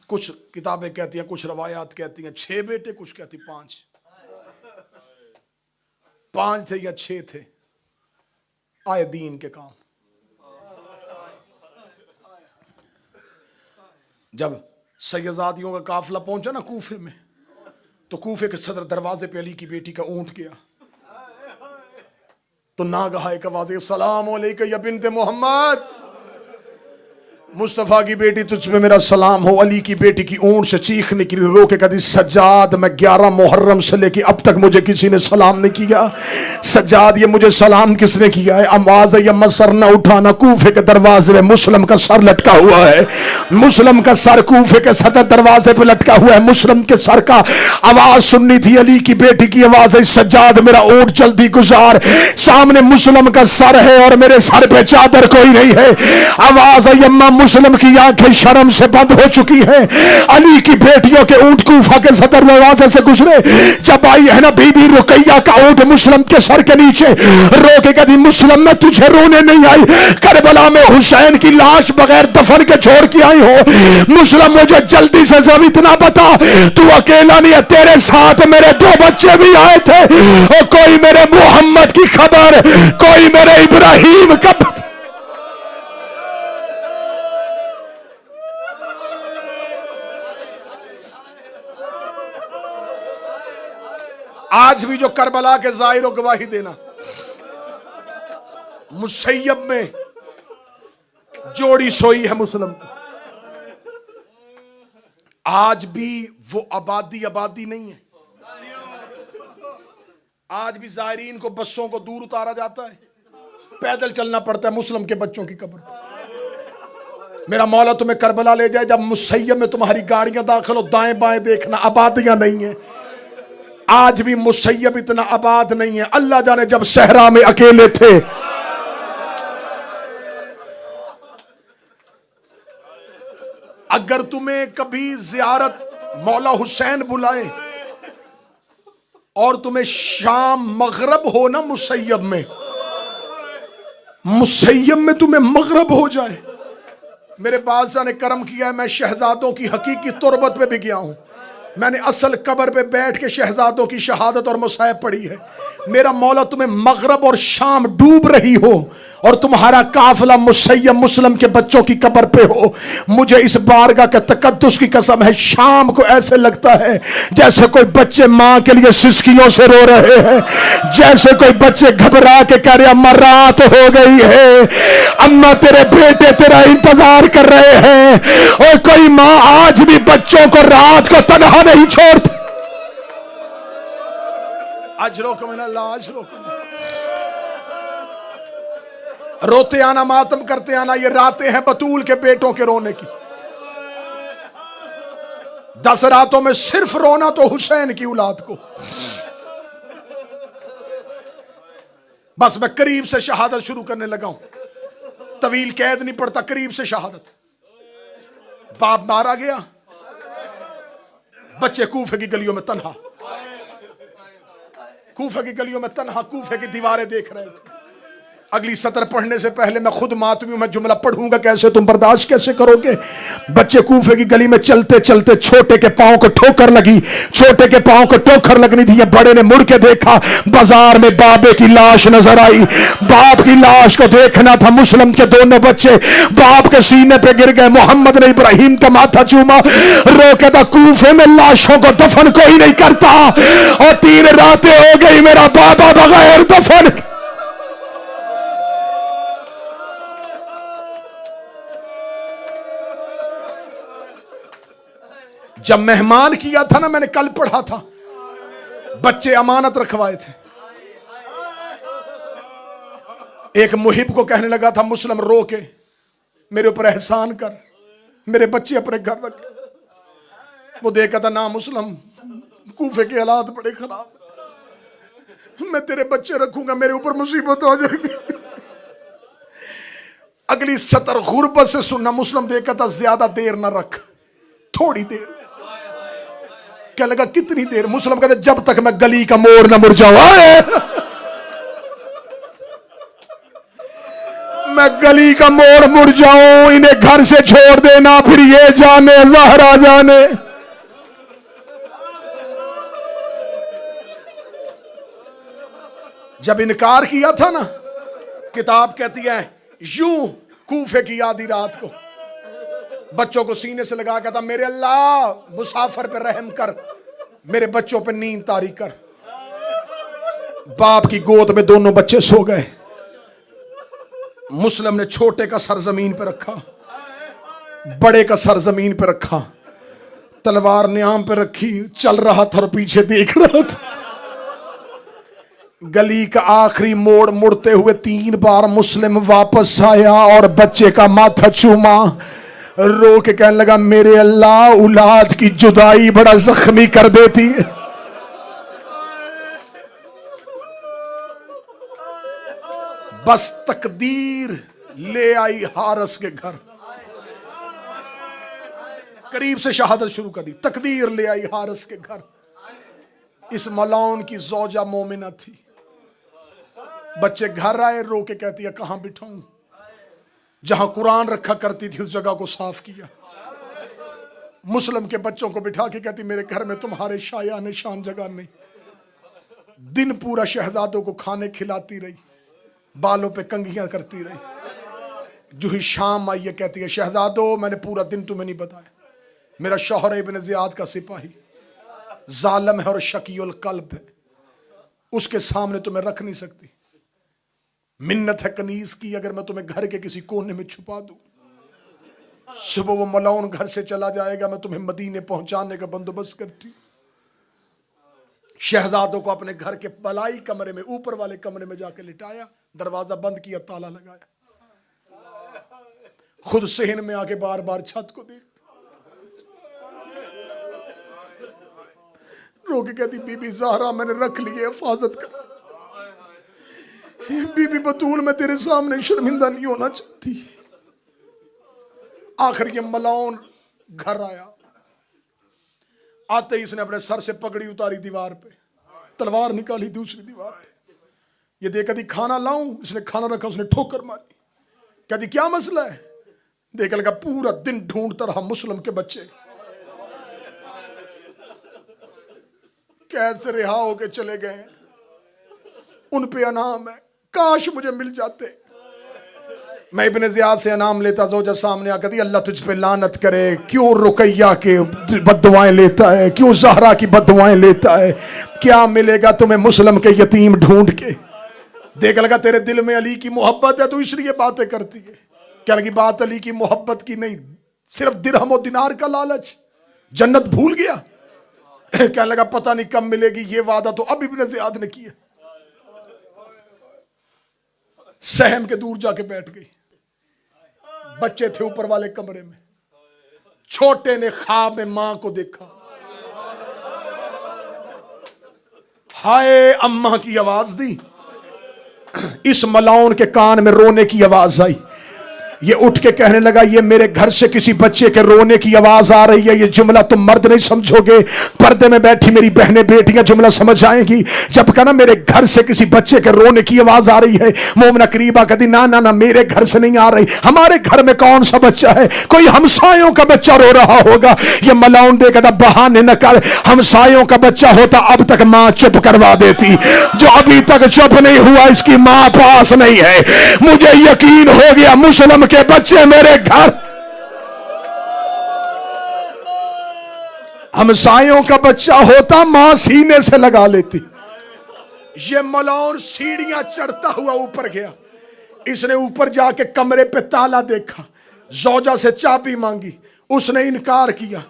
Speaker 1: कुछ किताबें कहती हैं, कुछ रवायात कहती हैं 6 बेटे, कुछ कहती 5 थे या 6 थे, आए दीन के काम। जब सैयदादियों का काफिला पहुंचा ना कूफे में, तो कूफे के सदर दरवाजे पे अली की बेटी का ऊंट गया, तो नागहा एक आवाज़, सलाम अलैका या बिन्ते मोहम्मद, मुस्तफ़ा की बेटी तुझ पे मेरा सलाम हो। अली की बेटी की ऊंट से चीख निकली, रो के कदी सज्जाद, मैं 11 मुहर्रम से लेके अब तक मुझे किसी ने सलाम नहीं किया। सज्जाद ये मुझे सलाम किसने किया है? आवाज है, यम्मा सर न उठाना, कूफे के दरवाजे में मुस्लिम का सर लटका हुआ है, मुस्लिम का सर कूफे के सदर दरवाजे पे लटका हुआ है। मुस्लिम के सर का आवाज सुननी थी, अली की बेटी की आवाज है, सज्जाद मेरा ऊंट जल्दी गुजार, सामने मुस्लिम का सर है और मेरे सर पे चादर कोई नहीं है। आवाज है, यम्मा मुस्लिम की आंखें शर्म से बंद हो चुकी है। अली की बेटियों के ऊंट कूफा के सदर दरवाजे से गुजरे, जब आई है ना बीबी रुकैया का ऊंट मुस्लिम के सर के नीचे, रो के कहती, मुस्लिम मैं तुझे रोने नहीं आई, करबला में हुसैन की लाश बगैर दफन के छोड़ के आई हो। मुस्लिम मुझे जल्दी से सब इतना बता, तू अकेला नहीं है, तेरे साथ मेरे 2 बच्चे भी आए थे, और कोई मेरे मोहम्मद की खबर, कोई मेरे इब्राहिम का। आज भी जो करबला के जाहिर गवाही देना, मुसैयब में जोड़ी सोई है मुस्लिम, आज भी वो आबादी नहीं है। आज भी जायरीन को बसों को दूर उतारा जाता है, पैदल चलना पड़ता है मुस्लिम के बच्चों की कब्र। मेरा मौला तुम्हें करबला ले जाए, जब मुसैयब में तुम्हारी गाड़ियां दाखिल हो, दाएं बाएं देखना, आबादियां नहीं है। आज भी मुसैयब इतना आबाद नहीं है। अल्लाह जाने जब सहरा में अकेले थे, अगर तुम्हें कभी जियारत मौला हुसैन बुलाए और तुम्हें शाम मगरब हो ना, मुसैयब में तुम्हें मगरब हो जाए, मेरे बादशाह ने करम किया है, मैं शहजादों की हकीकी तुरबत पे भी गया हूं, मैंने असल कब्र पे बैठ के शहजादों की शहादत और मुसाहिब पढ़ी है। मेरा मौला तुम्हें मगरब और शाम डूब रही हो और तुम्हारा काफिला मुसैयब मुस्लिम के बच्चों की कब्र पे हो, मुझे इस बारगाह के तकद्दुस की कसम है, शाम को ऐसे लगता है जैसे कोई बच्चे मां के लिए सिसकियों से रो रहे हैं, जैसे कोई बच्चे घबरा के कह रहे अम्मा रात हो गई है, अम्मा तेरे बेटे तेरा इंतजार कर रहे हैं। और कोई मां आज भी बच्चों को रात को तन्हा नहीं छोड़ती। रोते आना, मातम करते आना, ये रातें हैं बतूल के बेटों के रोने की। 10 रातों में सिर्फ रोना तो हुसैन की औलाद को। बस मैं करीब से शहादत शुरू करने लगा हूं। तवील कैद नहीं पड़ता, करीब से शहादत। बाप मारा गया, बच्चे कूफे की गलियों में तन्हा, कूफे की गलियों में तन्हा, कूफे की दीवारें देख रहे थे। अगली सत्र पढ़ने से पहले मैं खुद मातमी हूं, मैं जुमला पढ़ूंगा कैसे, तुम बर्दाश्त कैसे करोगे। बच्चे कूफे की गली में चलते चलते छोटे के पांव को ठोकर लगी, छोटे के पांव को ठोकर लगनी थी। बड़े ने मुड़ के देखा, बाजार में बाबे की लाश नजर आई। बाप की लाश को देखना था। मुस्लिम के दोनों बच्चे बाप के सीने पे गिर गए। मोहम्मद ने इब्राहिम का माथा चूमा, रोके था कूफे में लाशों को दफन कोई नहीं करता, और 3 रातें हो गई मेरा बाबा बगैर दफन। जब मेहमान किया था ना, मैंने कल पढ़ा था, बच्चे अमानत रखवाए थे। एक मुहिब को कहने लगा था, मुस्लिम रो के मेरे ऊपर एहसान कर, मेरे बच्चे अपने घर रख। वो देखा था, ना मुस्लिम, कूफे के हालात बड़े खराब, मैं तेरे बच्चे रखूंगा, मेरे ऊपर मुसीबत आ जाएगी। अगली सतर गुर्बत से सुनना। मुस्लिम देखा था, ज्यादा देर ना रख, थोड़ी देर। क्या लगा कितनी देर? मुस्लिम कहते जब तक मैं गली का मोड़ ना मुड़ जाऊं, मैं गली का मोड़ मुड़ जाऊं, इन्हें घर से छोड़ देना, फिर ये जाने ज़हरा जाने। जब इनकार किया था ना, किताब कहती है यूं कूफे की आधी रात को बच्चों को सीने से लगा कहता, मेरे अल्लाह मुसाफिर पे रहम कर, मेरे बच्चों पे नींद तारी कर। बाप की गोद में दोनों बच्चे सो गए। मुस्लिम ने छोटे का सर जमीन पे रखा, बड़े का सर जमीन पे रखा, तलवार न्याम पे रखी, चल रहा था और पीछे देख रहा था। गली का आखिरी मोड़ मुड़ते हुए 3 बार मुस्लिम वापस आया और बच्चे का माथा चूमा, रो के कहने लगा, मेरे अल्लाह औलाद की जुदाई बड़ा जख्मी कर देती है। बस तकदीर ले आई हारस के घर, करीब से शहादत शुरू कर दी। तकदीर ले आई हारस के घर। इस मलाउन की जौजा मोमिना थी। बच्चे घर आए, रो के कहती है, कहां बिठाऊं? जहां कुरान रखा करती थी उस जगह को साफ किया। मुस्लिम के बच्चों को बिठा के कहती, मेरे घर में तुम्हारे शाया निशान जगह नहीं। दिन पूरा शहजादों को खाने खिलाती रही, बालों पे कंघियां करती रही। जो ही शाम आई है, कहती है, शहजादों मैंने पूरा दिन तुम्हें नहीं बताया, मेरा शौहर इब्न ज़ियाद का सिपाही जालिम है और शकीउल कल्ब है, उसके सामने तुम्हें रख नहीं सकती। मिन्नत है कनीज की, अगर मैं तुम्हें घर के किसी कोने में छुपा दूं, सुबह वो मलाउन घर से चला जाएगा, मैं तुम्हें मदीने पहुंचाने का बंदोबस्त करती हूं। शहजादों को अपने घर के बलाई कमरे में, ऊपर वाले कमरे में जाके लिटाया, दरवाजा बंद किया, ताला लगाया। खुद सहन में आके बार बार छत को देखता, रो के कहती, बीबी ज़हरा मैंने रख ली है, हिफाजत कर। बीबी बतूल मैं तेरे सामने शर्मिंदा नहीं होना चाहती। आखिर ये मलाउन घर आया। आते ही इसने अपने सर से पगड़ी उतारी, दीवार पे तलवार निकाली, दूसरी दीवार पे। ये देख कहती, खाना लाऊं? इसने खाना रखा, उसने ठोकर मारी। कहती, क्या मसला है? देख लगा पूरा दिन ढूंढता रहा मुस्लिम के बच्चे, कैद से रिहा होके चले गए, उन पे अनाम है, काश मुझे मिल जाते। मैं इब्न ज़ियाद से अनाम लेता, जोजा सामने आकर दी, अल्लाह तुझ पे लानत करे, क्यों रुकैया के बद्दुआएं लेता है, क्यों ज़हरा की बद्दुआएं लेता है, क्या मिलेगा तुम्हें मुस्लिम के यतीम ढूंढ के। देख लगा तेरे दिल में अली की मोहब्बत है, तो इसलिए बातें करती है। क्या लगी बात अली की मोहब्बत की नहीं, सिर्फ दिरहम और दिनार का लालच, जन्नत भूल गया। क्या लगा पता नहीं कब मिलेगी, ये वादा तो अब इब्न ज़ियाद ने किया। सहम के दूर जाके बैठ गई। बच्चे थे ऊपर वाले कमरे में। छोटे ने ख्वाब में मां को देखा, हाय अम्मा की आवाज दी, इस मलाउन के कान में रोने की आवाज आई। ये उठ के कहने लगा, ये मेरे घर से किसी बच्चे के रोने की आवाज आ रही है। ये जुमला तुम मर्द नहीं समझोगे, पर्दे में बैठी मेरी बहनें बेटियां जुमला समझ आएंगी। जब कहा ना मेरे घर से किसी बच्चे के रोने की आवाज आ रही है, मोमना करीबा कहती ना ना ना, मेरे घर से नहीं आ रही। हमारे घर में कौन सा बच्चा है? कोई हमसायों का बच्चा रो रहा होगा। ये मलाउन दे कहता बहाने न कर, हमसायों का बच्चा होता अब तक मां चुप करवा देती। जो अभी तक चुप नहीं हुआ इसकी मां पास नहीं है। मुझे यकीन हो गया मुस्लिम के बच्चे मेरे घर। हमसायों का बच्चा होता मां सीने से लगा लेती। ये मलाउन सीढ़ियां चढ़ता हुआ ऊपर गया। इसने ऊपर जाके कमरे पे ताला देखा, जौजा से चाबी मांगी, उसने इनकार किया।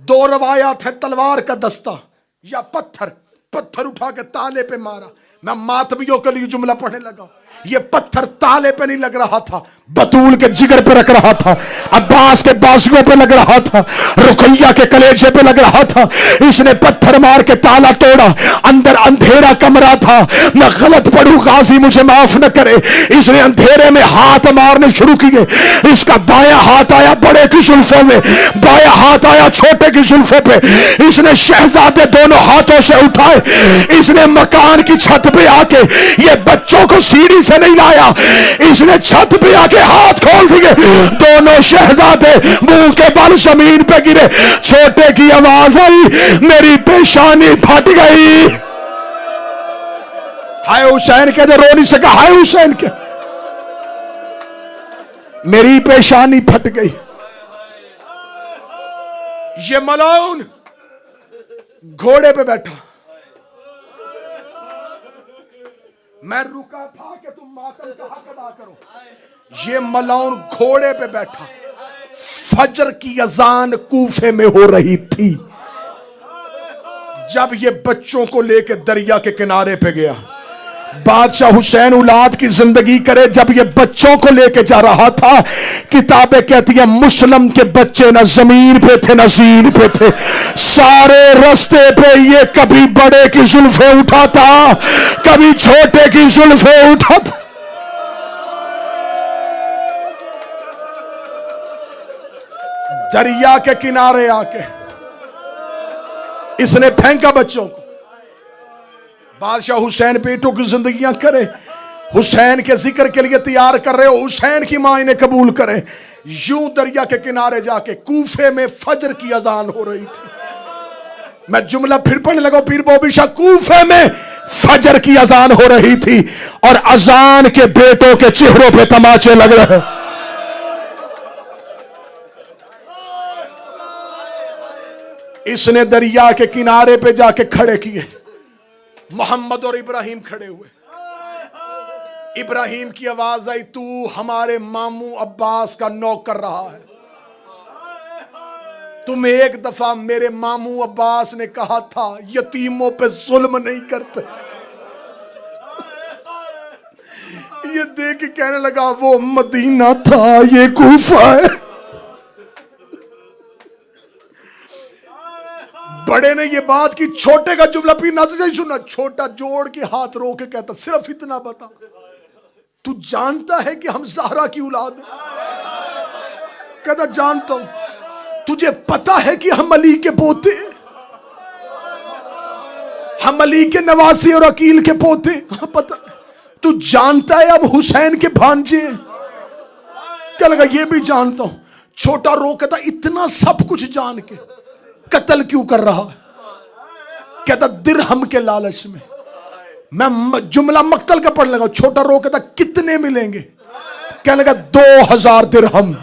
Speaker 1: दो रवायात है, तलवार का दस्ता या पत्थर। पत्थर उठा के ताले पे मारा। मैं मातवियों के लिए जुमला पढ़ने लगा। ये पत्थर ताले पे नहीं लग रहा था, बतूल के जिगर पे रख रहा था, अब्बास के बाजुओं पे लग रहा था, रुकैया के कलेजे पे लग रहा था। इसने पत्थर मार के ताला तोड़ा। अंदर अंधेरा कमरा था। मैं गलत पढ़ूं गाजी मुझे माफ न करे। इसने अंधेरे में हाथ मारने शुरू किए। इसका दायां हाथ आया बड़े की जुल्फों में, बायां हाथ आया छोटे की जुल्फों पे। इसने शहजादे दोनों हाथों से उठाए। इसने मकान की छत पे आके, ये बच्चों को सीढ़ी से नहीं लाया, इसने छत पे आके हाथ खोल दिए। दोनों शहजादे मुंह के बल जमीन पे गिरे। छोटे की आवाज आई, मेरी पेशानी फट गई। हाय हुसैन के रो नहीं सका। हाय हुसैन के, मेरी पेशानी फट गई। ये मलाउन घोड़े पे बैठा। मैं रुका था कि तुम मातम का हक अदा करो। ये मलाउन घोड़े पे बैठा। फजर की अजान कूफे में हो रही थी जब ये बच्चों को लेकर दरिया के किनारे पे गया। बादशाह हुसैन औलाद की जिंदगी करे, जब ये बच्चों को लेके जा रहा था, किताबें कहती है मुस्लिम के बच्चे न जमीन पे थे न जीन पे थे। सारे रास्ते पे ये कभी बड़े की जुल्फे उठाता, कभी छोटे की जुल्फे उठाता। दरिया के किनारे आके इसने फेंका बच्चों को। बादशाह हुसैन बेटों की जिंदगियां करे, हुसैन के जिक्र के लिए तैयार कर रहे हो, हुसैन की मां इन्हें कबूल करे। यूं दरिया के किनारे जाके कूफे में फजर की अजान हो रही थी। मैं जुमला फिर पढ़ने लगा, पीर बॉबी शाह। कूफे में फजर की अजान हो रही थी और अजान के बेटों के चेहरों पे तमाचे लग रहे। इसने दरिया के किनारे पे जाके खड़े किए। मोहम्मद और इब्राहिम खड़े हुए। इब्राहिम की आवाज आई, तू हमारे मामू अब्बास का नौकर रहा है। तुम एक दफा मेरे मामू अब्बास ने कहा था यतीमों पे जुल्म नहीं करते। ये देख के कहने लगा वो मदीना था, ये कूफा है। बड़े ने ये बात की, छोटे का जुमला पीर नाज़िर सुना। छोटा जोड़ के हाथ रो के कहता, सिर्फ इतना बता, तू जानता है कि हम ज़हरा की औलाद है? कहता जानता हूं। तुझे पता है कि हम अली के पोते, हम अली के नवासे और अकील के पोते? हाँ पता। तू जानता है अब हुसैन के भांजे? क्या लगा ये भी जानता हूं। छोटा रो कहता, इतना सब कुछ जान के कत्ल क्यों कर रहा है? कहता दिरहम के लालच में। मैं जुमला मक्तल का पढ़ लगा। छोटा रो कहता कितने मिलेंगे? कहने लगा 2000 दिरहम।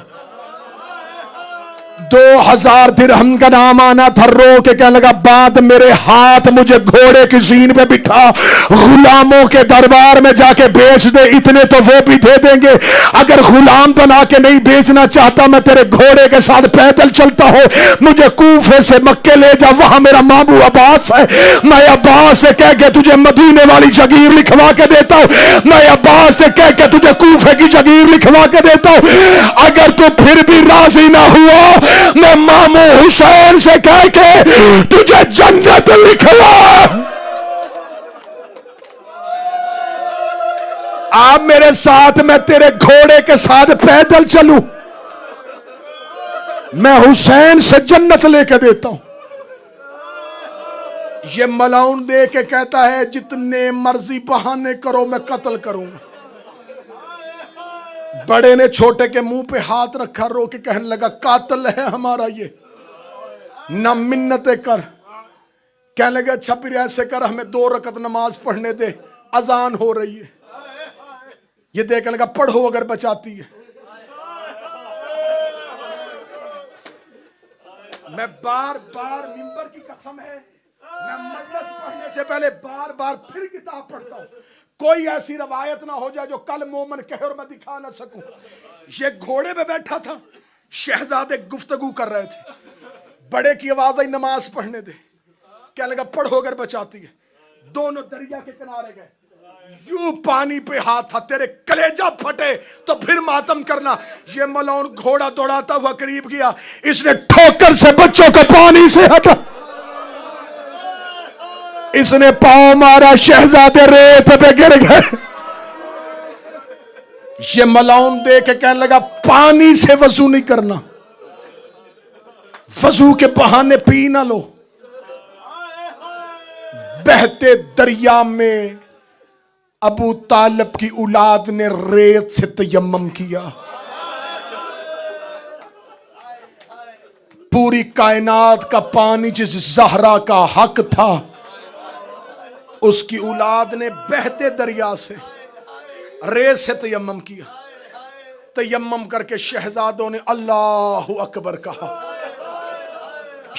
Speaker 1: 2000 दिरहम का नाम आना था। रो के कहने लगा बाद मेरे हाथ मुझे घोड़े की जीन पे बिठा गुलामों के दरबार में जाके बेच दे, इतने तो वो भी दे देंगे। अगर गुलाम बना के नहीं बेचना चाहता, मैं तेरे घोड़े के साथ पैदल चलता हो, मुझे कूफे से मक्के ले जा, वहां मेरा मामू अब्बास है। मैं अब्बास से कह के तुझे मदीने वाली जगीर लिखवा के देता हूं। मैं अब्बास से कह के तुझे कूफे की जगीर लिखवा के देता हूं। अगर तू फिर भी राजी ना हुआ, मैं मामू हुसैन से कह के तुझे जन्नत लिखवा। आप मेरे साथ, मैं तेरे घोड़े के साथ पैदल चलूं, मैं हुसैन से जन्नत लेके देता हूं। ये मलाउन दे के कहता है जितने मर्जी बहाने करो मैं कत्ल करूंगा। बड़े ने छोटे के मुंह पे हाथ रखा, रो के कहने लगा कातिल है हमारा ये, ना मिन्नतें कर। कहने लगे अच्छा फिर ऐसे कर, हमें 2 रकत नमाज पढ़ने दे, अजान हो रही है। ये देखने लगा पढ़ो अगर बचाती है। मैं बार बार मिंबर की कसम है, मैं मजलिस पढ़ने से पहले बार बार फिर किताब पढ़ता हूं, कोई ऐसी रवायत ना हो जाए जो कल मोमन कहे और मैं दिखा ना सकूं। ये घोड़े पे बैठा था, शहजादे गुफ्तगू कर रहे थे, बड़े की आवाज आई नमाज पढ़ने दे। क्या लगा पढ़ो अगर बचाती है। दोनों दरिया के किनारे गए, यूं पानी पे हाथ था, तेरे कलेजा फटे तो फिर मातम करना। ये मलाउन घोड़ा दौड़ाता हुआ करीब गया, इसने ठोकर से बच्चों को पानी से हटा, इसने पांव मारा, शहजादे रेत पे गिर गए। ये मलाउन दे के कहने लगा पानी से वजू नहीं करना, वजू के बहाने पी ना लो। बहते दरिया में अबू तालिब की औलाद ने रेत से तयम्मुम किया। पूरी कायनात का पानी जिस ज़हरा का हक था, उसकी औलाद ने बहते दरिया से रेत से तयम्मुम किया। तयम्मुम करके शहजादों ने अल्लाहु अकबर कहा।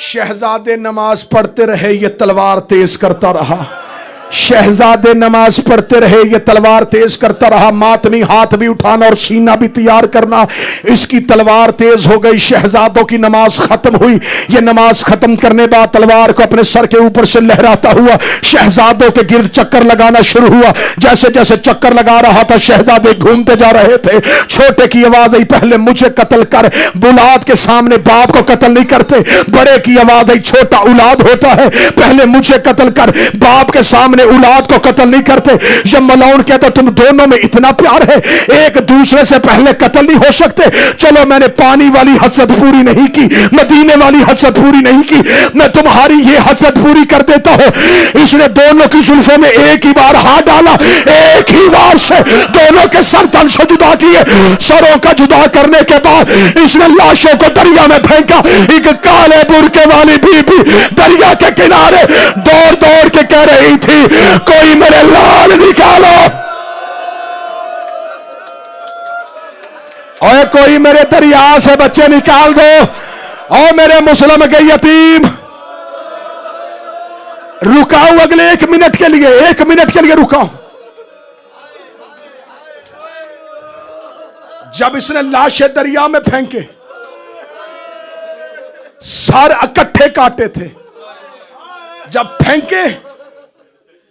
Speaker 1: शहजादे नमाज पढ़ते रहे, ये तलवार तेज करता रहा। शहजादे नमाज पढ़ते रहे, ये तलवार तेज करता रहा। मातमी हाथ भी उठाना और सीना भी तैयार करना, इसकी तलवार तेज हो गई। शहजादों की नमाज खत्म हुई। ये नमाज खत्म करने बाद तलवार को अपने सर के ऊपर से लहराता हुआ शहजादों के गिर्द चक्कर लगाना शुरू हुआ। जैसे जैसे चक्कर लगा रहा था, शहजादे घूमते जा रहे थे। छोटे की आवाज आई पहले मुझे कत्ल कर। बुलाद के सामने बाप को कत्ल नहीं करते। बड़े की आवाज आई छोटा औलाद होता है, पहले मुझे कत्ल कर। बाप के सामने औलाद को कत्ल नहीं करते। जब मलाउन कहता तुम दोनों में इतना प्यार है, एक दूसरे से पहले कत्ल नहीं हो सकते। चलो मैंने पानी वाली हसरत पूरी नहीं की, मदीने वाली हसरत पूरी नहीं की, मैं तुम्हारी ये हसरत पूरी कर देता हूं। इसने दोनों की जुल्फों में एक ही बार हाथ डाला, एक ही बार से दोनों के सर तन से जुदा किए। सरों का जुदा करने के बाद इसने लाशों को दरिया में फेंका। एक काले बुरके वाली बीबी दरिया के किनारे दौड़ दौड़ के कह रही थी कोई मेरे लाल निकालो, और कोई मेरे दरिया से बच्चे निकाल दो, और मेरे मुस्लिम के यतीम। रुकाओ अगले 1 मिनट के लिए, 1 मिनट के लिए रुकाओ। जब इसने लाशें दरिया में फेंके, सर इकट्ठे काटे थे। जब फेंके,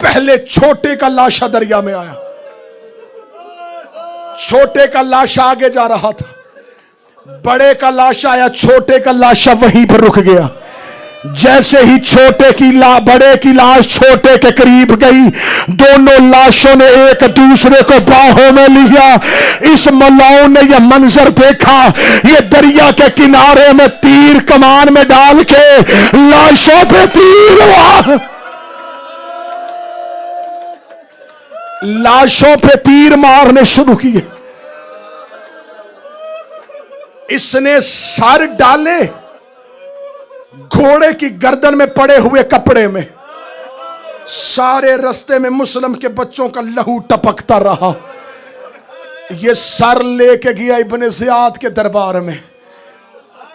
Speaker 1: पहले छोटे का लाशा दरिया में आया। छोटे का लाशा आगे जा रहा था, बड़े का लाशा आया, छोटे का लाशा वहीं पर रुक गया। जैसे ही बड़े की लाश छोटे के करीब गई, दोनों लाशों ने एक दूसरे को बाहों में लिया। इस मलाउन ने यह मंजर देखा, ये दरिया के किनारे में तीर कमान में डाल के लाशों पे तीर हुआ। लाशों पे तीर मारने शुरू किए। इसने सर डाले घोड़े की गर्दन में पड़े हुए कपड़े में। सारे रास्ते में मुस्लिम के बच्चों का लहू टपकता रहा। ये सर लेके गया इब्ने ज़ियाद के दरबार में।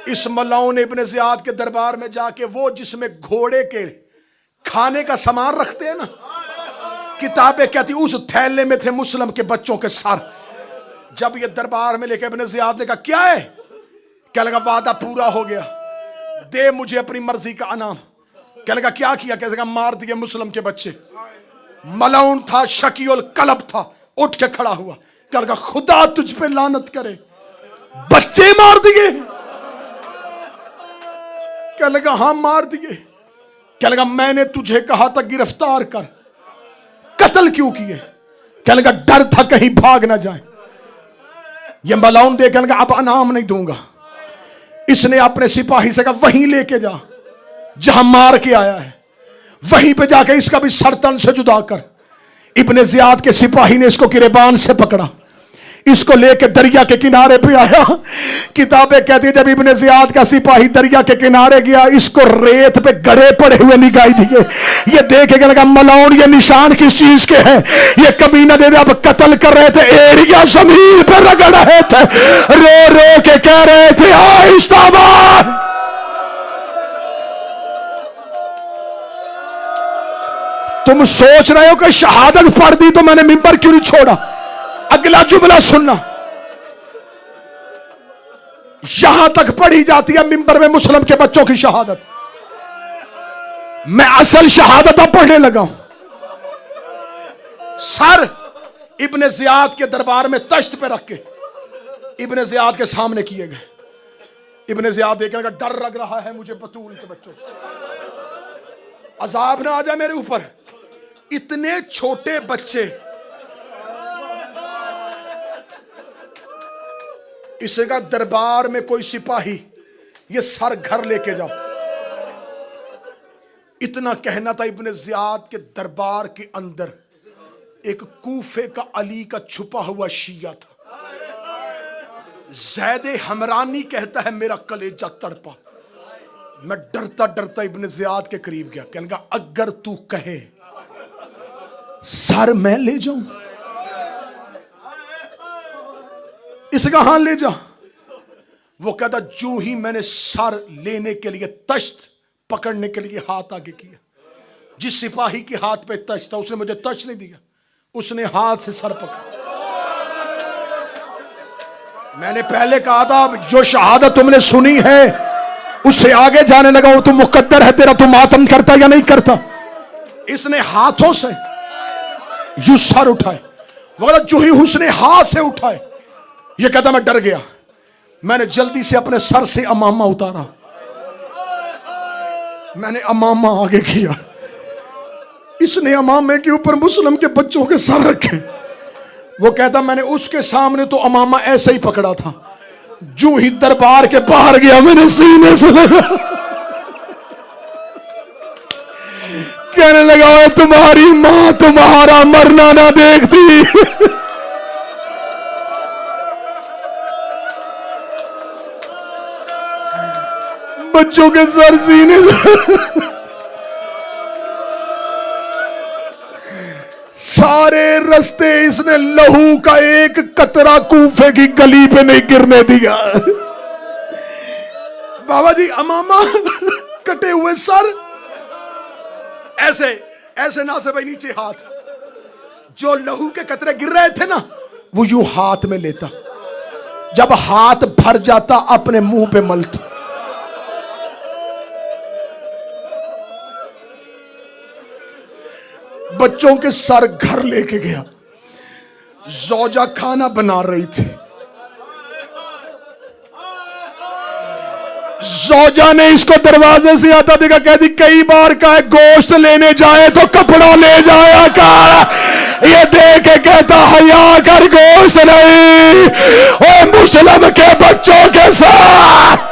Speaker 1: इस मलाउन ने इब्ने ज़ियाद के दरबार में जाके, वो जिसमें घोड़े के खाने का सामान रखते हैं ना, किताबें कहती उस थैले में थे मुस्लिम के बच्चों के सर। जब ये दरबार में लेके इब्ने ज़ियाद ने कहा क्या है, क्या लगा वादा पूरा हो गया, दे मुझे अपनी मर्जी का अनाम। क्या लगा क्या किया, क्या लगा मार दिए मुस्लिम के बच्चे। मलाउन था, शकीउल कलब था, उठ के खड़ा हुआ। क्या लगा खुदा तुझ पे लानत करे, बच्चे मार दिए। क्या लगा हाँ मार दिए। क्या लगा मैंने तुझे कहा था गिरफ्तार कर, कत्ल क्यों किए। कहने का डर था कहीं भाग ना जाए। ये मलाउन दे कहने का अब इनाम नहीं दूंगा। इसने अपने सिपाही से कहा वहीं लेके जा जहां मार के आया है, वहीं पे जाके इसका भी सर तन से जुदा कर। इब्ने जियाद के सिपाही ने इसको गिरेबान से पकड़ा, इसको लेके दरिया के किनारे पे आया। किताबें कहती है जब इब्ने जियाद का सिपाही दरिया के किनारे गया, इसको रेत पे गड़े पड़े हुए निगाही दिए। ये देखे के लगा मलाउन ये निशान किस चीज के हैं। ये कभी न दे दे, अब कत्ल कर रहे थे, एड़िया जमीन पर रगड़ रहे थे, रो रो के कह रहे थे आहिस्ता मार। तुम सोच रहे हो कि शहादत पढ़ दी तो मैंने मिंबर क्यों नहीं छोड़ा। अगला जुमला सुनना, यहां तक पढ़ी जाती है मिंबर में मुस्लिम के बच्चों की शहादत। मैं असल शहादत अब पढ़ने लगा हूं। सर इब्ने जियाद के दरबार में तश्त पे रख के इब्ने जियाद के सामने किए गए। इब्ने जियाद देखेगा डर लग रहा है मुझे बतूल के बच्चों, अजाब ना आ जाए मेरे ऊपर। इतने छोटे बच्चे, इसे का दरबार में कोई सिपाही ये सर घर लेके जाओ। इतना कहना था इब्ने जियाद के दरबार के अंदर एक कूफे का अली का छुपा हुआ शिया था। ज़ैद हमरानी कहता है मेरा कलेजा तड़पा। मैं डरता डरता इब्ने जियाद के करीब गया, कहने लगा अगर तू कहे सर मैं ले जाऊं। इसका हां ले जा। वो कहता जो ही मैंने सर लेने के लिए तश्त पकड़ने के लिए हाथ आगे किया, जिस सिपाही के हाथ पे तश्त था उसने मुझे तश्त नहीं दिया, उसने हाथ से सर पकड़ा। मैंने पहले कहा था जो शहादत तुमने सुनी है उससे आगे जाने लगा, वो तुम मुकद्दर है तेरा, तुम मातम करता या नहीं करता। इसने हाथों से यू सर उठाए, वो जो ही उसने हाथ से उठाए, ये कहता मैं डर गया। मैंने जल्दी से अपने सर से अमामा उतारा, मैंने अमामा आगे किया। इसने अमामे के ऊपर मुस्लिम के बच्चों के सर रखे। वो कहता मैंने उसके सामने तो अमामा ऐसे ही पकड़ा था, जो ही दरबार के बाहर गया मैंने सीने से लगा। कहने लगा तुम्हारी मां तुम्हारा मरना ना देखती। बच्चों के सर सीने से। सारे रास्ते इसने लहू का एक कतरा कूफे की गली पे नहीं गिरने दिया। बाबा जी अमामा कटे हुए सर, ऐसे ऐसे ना से भाई नीचे हाथ, जो लहू के कतरे गिर रहे थे ना वो यूं हाथ में लेता, जब हाथ भर जाता अपने मुंह पे मलता। बच्चों के सर घर लेके गया। जोजा खाना बना रही थी, जोजा ने इसको दरवाजे से आता देखा, कहती कई बार का गोश्त लेने जाए तो कपड़ा ले जाया कर। ये देख के कहता हया कर, गोश्त नहीं। ओ मुस्लिम के बच्चों के साथ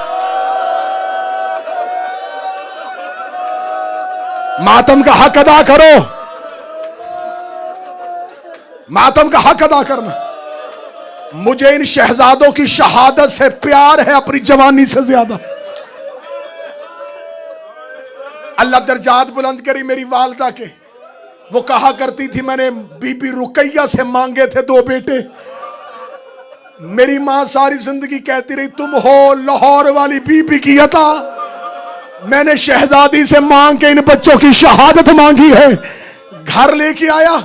Speaker 1: मातम का हक अदा करो, मातम का हक अदा करना। मुझे इन शहजादों की शहादत से प्यार है अपनी जवानी से ज्यादा। अल्लाह दर्जात बुलंद करी मेरी वालदा के। वो कहा करती थी मैंने बीबी रुकैया से मांगे थे 2 बेटे। मेरी मां सारी जिंदगी कहती रही तुम हो लाहौर वाली बीबी की अता, मैंने शहजादी से मांग के इन बच्चों की शहादत मांगी है। घर लेके आया,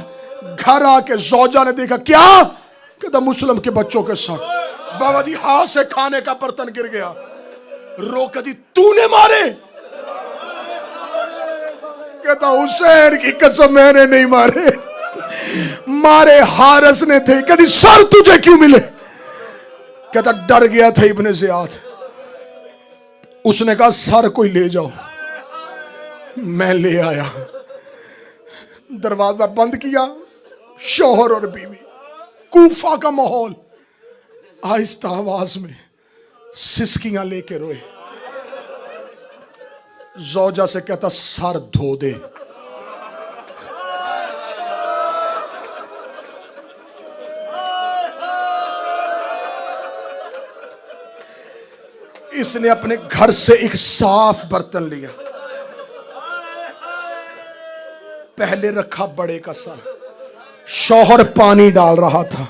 Speaker 1: घर आके जोजा ने देखा क्या, कहता मुस्लिम के बच्चों के साथ। बाबा जी हाथ से खाने का बर्तन गिर गया, रो कहती तूने मारे। कहता हुसैन की कसम मैंने नहीं मारे, मारे हारिस ने थे। कहती सर तुझे क्यों मिले। कहता डर गया था इब्ने जियाद। उसने कहा सर कोई ले जाओ, मैं ले आया। दरवाजा बंद किया, शौहर और बीवी, कूफा का माहौल, आहिस्ता आवाज में सिसकियां लेके रोए। जौजा से कहता सर धो दे। इसने अपने घर से एक साफ बर्तन लिया, पहले रखा बड़े का सर, शौहर पानी डाल रहा था,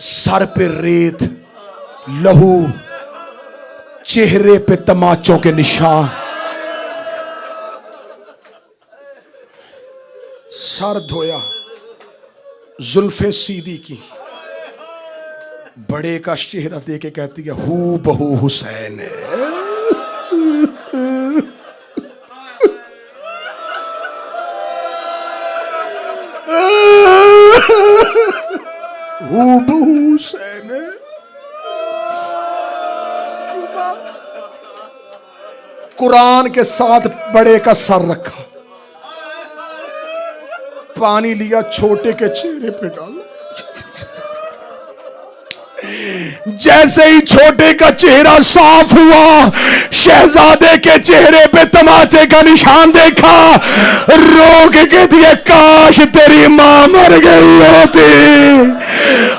Speaker 1: सर पे रेत, लहू, चेहरे पे तमाचों के निशान, सर धोया, जुल्फे सीधी की, बड़े का चेहरा देके कहती है हू बहू हुसैन है। हू बहू हुसैन है। कुरान के साथ बड़े का सर रखा, पानी लिया, छोटे के चेहरे पे डाला। जैसे ही छोटे का चेहरा साफ हुआ, शहजादे के चेहरे पे तमाचे का निशान देखा, रोक के दिए काश तेरी मां मर गई होती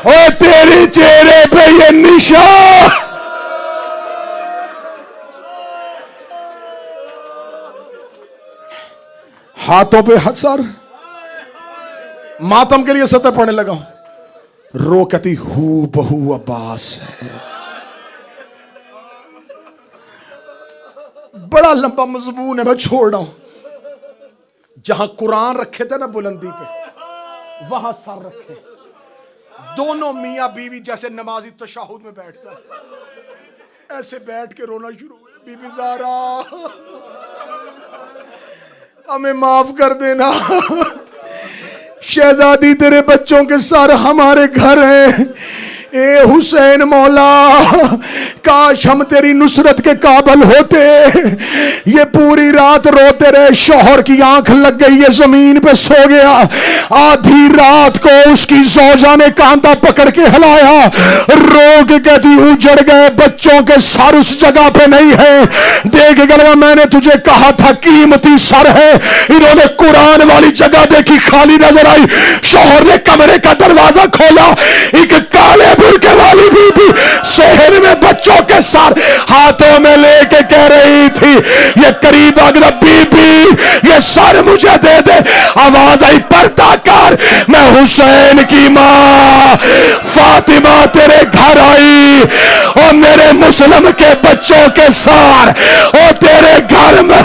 Speaker 1: और तेरे चेहरे पे ये निशान। हाथों पे हसर, मातम के लिए सतह पड़ने लगा। रो कहती हू बहू अब्बास है। बड़ा लंबा मजमून है, मैं छोड़ रहा हूं। जहां कुरान रखे थे ना बुलंदी पे, वहां सर रखे, दोनों मियां बीवी जैसे नमाजी तशहुद में बैठता है, ऐसे बैठ के रोना शुरू हुए। बीबी ज़ारा हमें माफ कर देना, शहजादी तेरे बच्चों के सर हमारे घर हैं। ए हुसैन मौला, काश हम तेरी नुसरत के काबिल होते। ये पूरी रात रोते रहे, शौहर की आंख लग गई, ये जमीन पे सो गया। आधी रात को उसकी जौजा ने कांधा पकड़ के हिलाया, रोग कहती उजड़ गए, बच्चों के सर उस जगह पे नहीं है। देख गया, मैंने तुझे कहा था कीमती सर है। इन्होंने कुरान वाली जगह देखी, खाली नजर आई। शौहर ने कमरे का दरवाजा खोला, एक काले बुर्के वाली बीबी सेहर में बच्चों के सर हाथों में लेके कह रही थी, ये करीब अगर बीबी ये सर मुझे दे दे। आवाज आई, पर्दा कर, मैं हुसैन की मां फातिमा तेरे घर आई और मेरे मुस्लिम के बच्चों के सर और तेरे घर में।